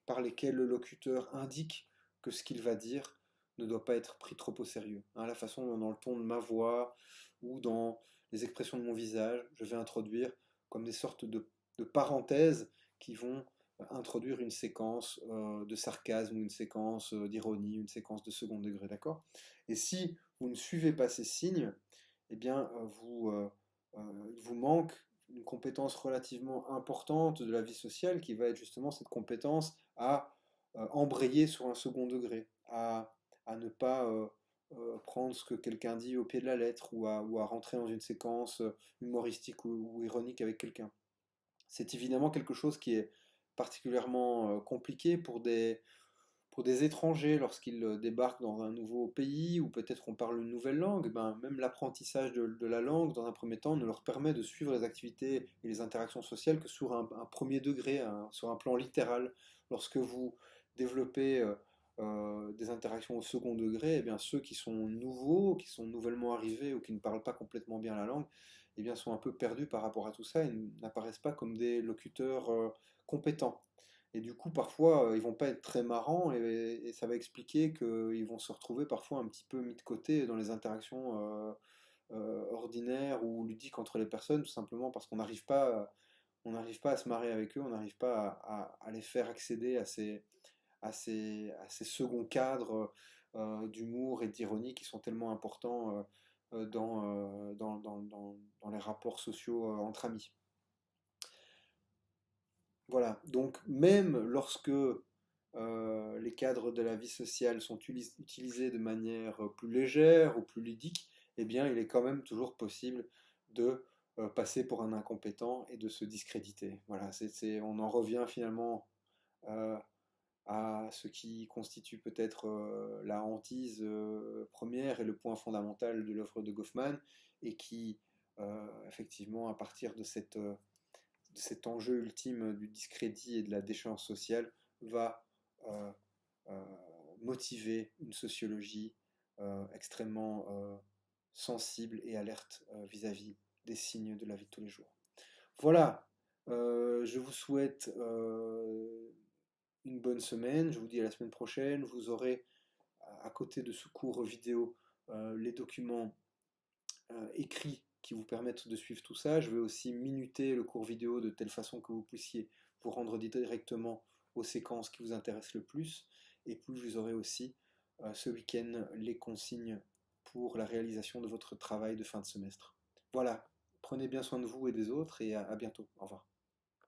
par lesquels le locuteur indique que ce qu'il va dire ne doit pas être pris trop au sérieux. La façon dont dans le ton de ma voix ou dans les expressions de mon visage, je vais introduire comme des sortes de parenthèses qui vont introduire une séquence de sarcasme ou une séquence d'ironie, une séquence de second degré, d'accord? Et si vous ne suivez pas ces signes, eh bien, il vous manque une compétence relativement importante de la vie sociale qui va être justement cette compétence à embrayer sur un second degré, à ne pas prendre ce que quelqu'un dit au pied de la lettre ou à rentrer dans une séquence humoristique ou ironique avec quelqu'un. C'est évidemment quelque chose qui est particulièrement compliqué pour des étrangers lorsqu'ils débarquent dans un nouveau pays ou peut-être on parle une nouvelle langue. Ben, même l'apprentissage de la langue, dans un premier temps, ne leur permet de suivre les activités et les interactions sociales que sur un premier degré, sur un plan littéral. Lorsque vous développez des interactions au second degré, eh bien, ceux qui sont nouveaux, qui sont nouvellement arrivés ou qui ne parlent pas complètement bien la langue, eh bien, sont un peu perdus par rapport à tout ça et n'apparaissent pas comme des locuteurs compétents. Et du coup, parfois, ils vont pas être très marrants et ça va expliquer qu'ils vont se retrouver parfois un petit peu mis de côté dans les interactions ordinaires ou ludiques entre les personnes, tout simplement parce on n'arrive pas à se marrer avec eux, on n'arrive pas à les faire accéder à ces seconds cadres d'humour et d'ironie qui sont tellement importants dans les rapports sociaux entre amis. Voilà, donc même lorsque les cadres de la vie sociale sont utilisés de manière plus légère ou plus ludique, eh bien il est quand même toujours possible de passer pour un incompétent et de se discréditer. Voilà, on en revient finalement euh, à ce qui constitue peut-être la hantise première et le point fondamental de l'œuvre de Goffman, et qui, effectivement, à partir de cet enjeu ultime du discrédit et de la déchéance sociale, va euh, euh, motiver une sociologie extrêmement sensible et alerte vis-à-vis des signes de la vie de tous les jours. Voilà, je vous souhaite une bonne semaine, je vous dis à la semaine prochaine, vous aurez à côté de ce cours vidéo les documents écrits qui vous permettent de suivre tout ça. Je vais aussi minuter le cours vidéo de telle façon que vous puissiez vous rendre directement aux séquences qui vous intéressent le plus. Et puis vous aurez aussi ce week-end les consignes pour la réalisation de votre travail de fin de semestre. Voilà, prenez bien soin de vous et des autres et à bientôt. Au revoir.